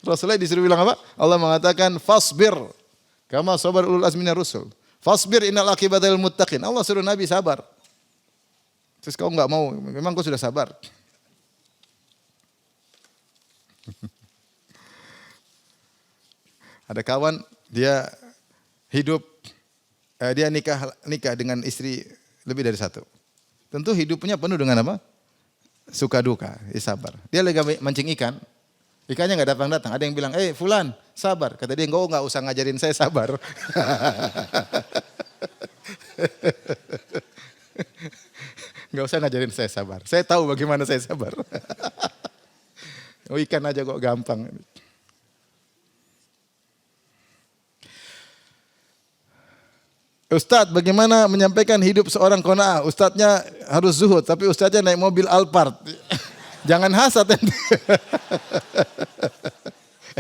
Rasulullah disuruh bilang apa? Allah mengatakan, fasbir. Kama sabar ulul azmina rusul. Fasbir innal akibatal muttaqin. Allah suruh Nabi sabar. Terus kau enggak mau, memang kau sudah sabar. Ada kawan, dia hidup, dia nikah dengan istri lebih dari satu. Tentu hidupnya penuh dengan apa? Suka duka, sabar. Dia lagi mancing ikan, ikannya enggak datang-datang. Ada yang bilang, fulan, sabar. Kata dia, enggak usah ngajarin saya sabar. Enggak usah ngajarin saya sabar. Saya tahu bagaimana saya sabar. Ikan aja kok gampang. Ustadz, bagaimana menyampaikan hidup seorang qanaah? Ustadznya harus zuhud, tapi ustadznya naik mobil Alphard. Jangan hasad.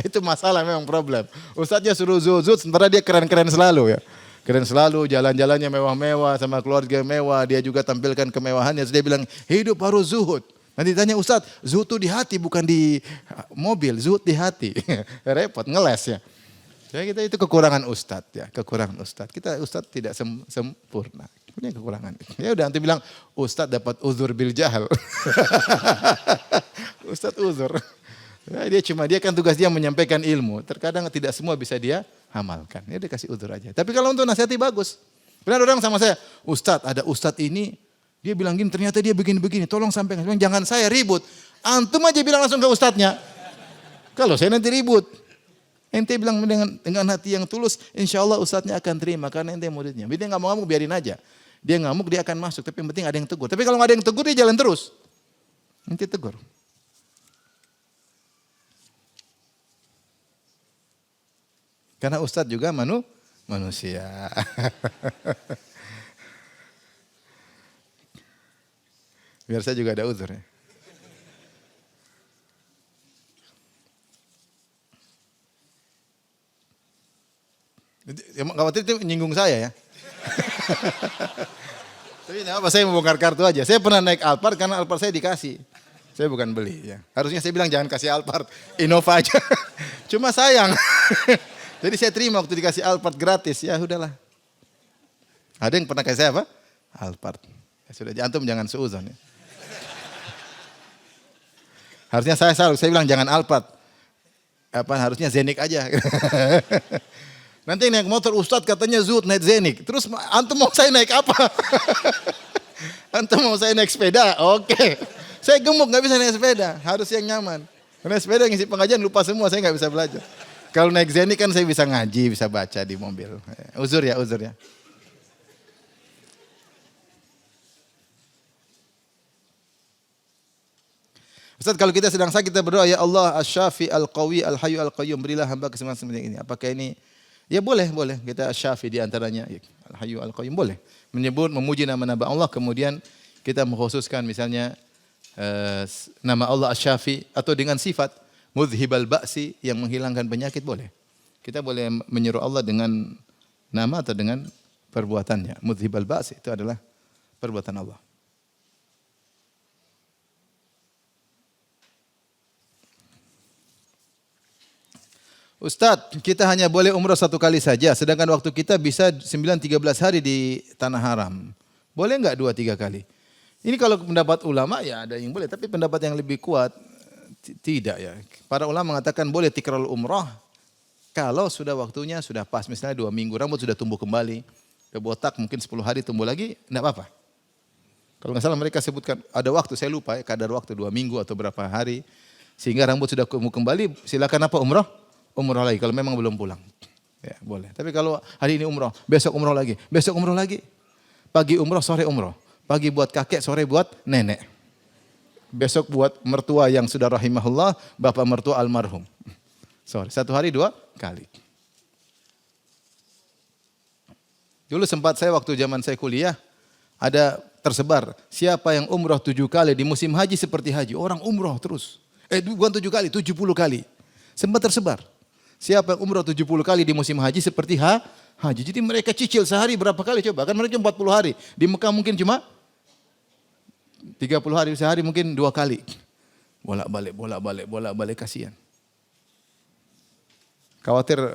Itu masalah, memang problem. Ustadznya suruh zuhud, sementara dia keren-keren selalu ya. Keren selalu, jalan-jalannya mewah-mewah, sama keluarga mewah. Dia juga tampilkan kemewahannya. Dia bilang, hidup harus zuhud. Nanti tanya, Ustadz, zuhud itu di hati, bukan di mobil. Zuhud di hati. Repot, ngeles ya. Ya kita itu kekurangan ustadz ya, kekurangan ustadz. Kita ustadz tidak sempurna, punya kekurangan. Ya udah nanti bilang ustadz dapat uzur bil jahal. Ustadz uzur. Ya, dia kan tugas dia menyampaikan ilmu. Terkadang tidak semua bisa dia amalkan. Ya dia kasih uzur aja. Tapi kalau untuk nasihati bagus. Benar orang sama saya, ustadz ada ustadz ini, dia bilang gini, ternyata dia begini-begini. Tolong sampaikan. Jangan saya ribut. Antum aja bilang langsung ke ustadznya. Kalau saya nanti ribut. Ente bilang dengan hati yang tulus, insya Allah ustadznya akan terima karena ente muridnya. Dia nggak mau ngamuk, biarin aja. Dia ngamuk, dia akan masuk. Tapi yang penting ada yang tegur. Tapi kalau nggak ada yang tegur, dia jalan terus. Ente tegur. Karena ustadz juga manusia. Biar saya juga ada uzur ya. Khawatir itu menyinggung saya ya. Tapi apa, saya mau bongkar kartu aja. Saya pernah naik Alphard karena Alphard saya dikasih. Saya bukan beli ya. Harusnya saya bilang jangan kasih Alphard, Innova aja. Cuma sayang. Jadi saya terima waktu dikasih Alphard gratis. Ya udahlah. Ada yang pernah kasih saya apa? Alphard. Ya sudah, antum jangan seuzon ya. Harusnya saya bilang jangan Alphard. Harusnya Zenik aja. Nanti naik motor Ustadz katanya zuhud naik Zenik. Terus antum mau saya naik apa? Antum mau saya naik sepeda? Oke. Saya gemuk gak bisa naik sepeda. Harus yang nyaman. Karena sepeda ngisi pengajian lupa semua, saya gak bisa belajar. Kalau naik Zenik kan saya bisa ngaji, bisa baca di mobil. Uzur ya. Ustaz, kalau kita sedang sakit kita berdoa, ya Allah Asy-Syafi Al-Qawi Al-Hayyu Al-Qayyum, berilah hamba kesembuhan seperti ini. Apakah ini? Ya boleh. Kita Asy-Syafi di antaranya. Al-Hayyu Al-Qayyum boleh. Menyebut, memuji nama-nama Allah, kemudian kita mengkhususkan misalnya nama Allah Asy-Syafi atau dengan sifat Mudhibal Ba'si yang menghilangkan penyakit boleh. Kita boleh menyeru Allah dengan nama atau dengan perbuatannya. Mudhibal Ba'si itu adalah perbuatan Allah. Ustadz, kita hanya boleh umrah 1 kali saja, sedangkan waktu kita bisa 9-13 hari di tanah haram. Boleh enggak 2-3 kali? Ini kalau pendapat ulama ya ada yang boleh, tapi pendapat yang lebih kuat tidak ya. Para ulama mengatakan boleh tikrarul umrah kalau sudah waktunya sudah pas. Misalnya 2 minggu rambut sudah tumbuh kembali, kebotak mungkin 10 hari tumbuh lagi, enggak apa-apa. Kalau nggak salah mereka sebutkan ada waktu, saya lupa ya, kadar waktu 2 minggu atau berapa hari sehingga rambut sudah tumbuh kembali, silakan apa umrah? Umrah lagi kalau memang belum pulang. Ya, boleh. Tapi kalau hari ini umrah, besok umrah lagi, besok umrah lagi. Pagi umrah, sore umrah. Pagi buat kakek, sore buat nenek. Besok buat mertua yang sudah rahimahullah, bapak mertua almarhum. Sorry, 1 hari 2 kali. Dulu sempat saya waktu zaman saya kuliah, ada tersebar, siapa yang umrah 7 kali di musim haji seperti haji. Orang umrah terus. Bukan 7 kali, 70 kali. Sempat tersebar. Siapa yang umrah 70 kali di musim haji seperti haji. Jadi mereka cicil sehari berapa kali coba. Kan mereka 40 hari. Di Mekah mungkin cuma 30 hari, sehari mungkin 2 kali. Bolak-balik, kasihan. Khawatir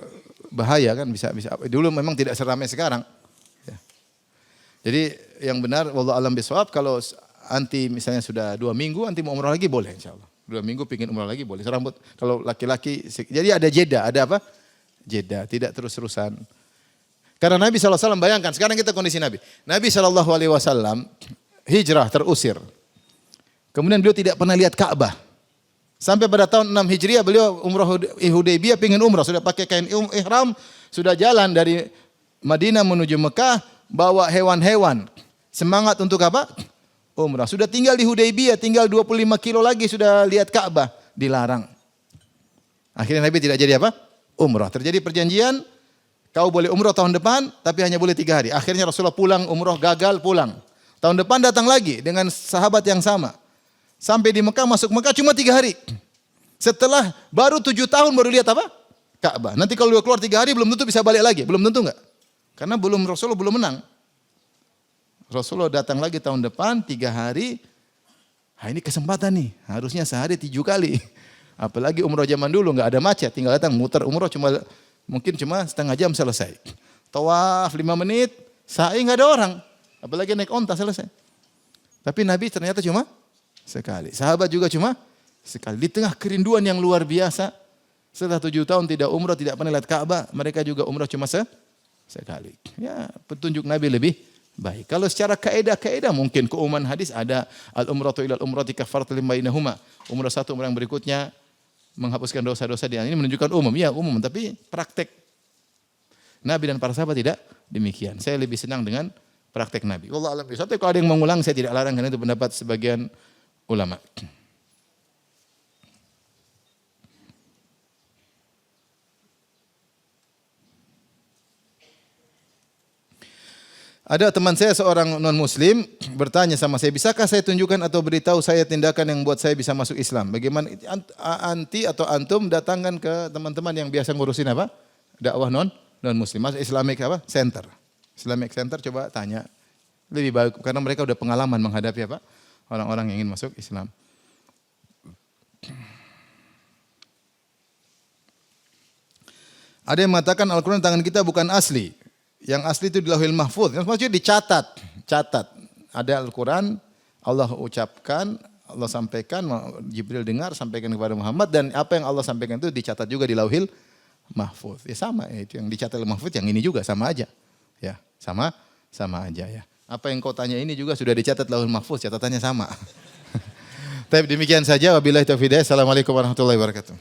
bahaya kan bisa. Dulu memang tidak seramai sekarang. Ya. Jadi yang benar, wallahu alam bisawab, kalau anti misalnya sudah 2 minggu, anti mau umrah lagi boleh insyaallah. 2 minggu pingin umrah lagi boleh. Serambut kalau laki-laki, jadi ada jeda, ada apa? Jeda, tidak terus-terusan. Karena Nabi SAW bayangkan, sekarang kita kondisi Nabi. Nabi SAW hijrah terusir. Kemudian beliau tidak pernah lihat Ka'bah. Sampai pada tahun 6 Hijriah beliau umrah Hudaybiyah pengen umrah. Sudah pakai kain ihram. Sudah jalan dari Madinah menuju Mekah. Bawa hewan-hewan. Semangat untuk apa? Umrah. Sudah tinggal di Hudaybiyah. Tinggal 25 kilo lagi sudah lihat Ka'bah. Dilarang. Akhirnya Nabi tidak jadi apa? Umrah. Terjadi perjanjian. Kau boleh umrah tahun depan. Tapi hanya boleh 3 hari. Akhirnya Rasulullah pulang umrah gagal pulang. Tahun depan datang lagi dengan sahabat yang sama. Sampai di Mekah, masuk Mekah cuma 3 hari. Setelah baru 7 tahun baru lihat apa? Ka'bah. Nanti kalau dia keluar 3 hari belum tentu bisa balik lagi. Belum tentu enggak? Karena Rasulullah belum menang. Rasulullah datang lagi tahun depan 3 hari. Ini kesempatan nih. Harusnya sehari 7 kali. Apalagi umrah zaman dulu enggak ada macet. Tinggal datang muter umrah mungkin cuma setengah jam selesai. Tawaf 5 menit. Sa'i enggak ada orang. Apalagi naik onta selesai. Tapi Nabi ternyata cuma sekali. Sahabat juga cuma sekali. Di tengah kerinduan yang luar biasa. Setelah 7 tahun tidak umrah, tidak pernah lihat Ka'bah. Mereka juga umrah cuma sekali. Ya, petunjuk Nabi lebih baik. Kalau secara kaidah mungkin keumuman hadis ada al-umratu ilal umrati kaffaratul lima bainahuma. Umrah satu, umrah yang berikutnya menghapuskan dosa-dosa dia. Ini menunjukkan umum. Ya, umum. Tapi praktek Nabi dan para sahabat tidak demikian. Saya lebih senang dengan praktek Nabi. Wallahu a'lam bishawab. Kalau ada yang mengulang saya tidak larang karena itu pendapat sebagian ulama. Ada teman saya seorang non muslim bertanya sama saya, bisakah saya tunjukkan atau beritahu saya tindakan yang buat saya bisa masuk Islam? Bagaimana anti atau antum datangkan ke teman-teman yang biasa ngurusin apa? Dakwah non muslim, masuk Islamic apa? Center. Islamic Center, coba tanya. Lebih baik karena mereka udah pengalaman menghadapi apa? Orang-orang yang ingin masuk Islam. Ada yang mengatakan Al-Quran tangan kita bukan asli. Yang asli itu di Lauhil Mahfuz. Maksudnya dicatat. Ada Al-Quran, Allah ucapkan, Allah sampaikan, Jibril dengar, sampaikan kepada Muhammad. Dan apa yang Allah sampaikan itu dicatat juga di Lauhil Mahfuz. Ya sama, itu yang dicatat di Mahfuz, yang ini juga sama aja. Ya, sama aja ya. Apa yang kau tanya ini juga sudah dicatat Lauhul Mahfuz, catatannya sama. Tapi demikian saja, wabillahi taufiq hidayah. Assalamualaikum warahmatullahi wabarakatuh.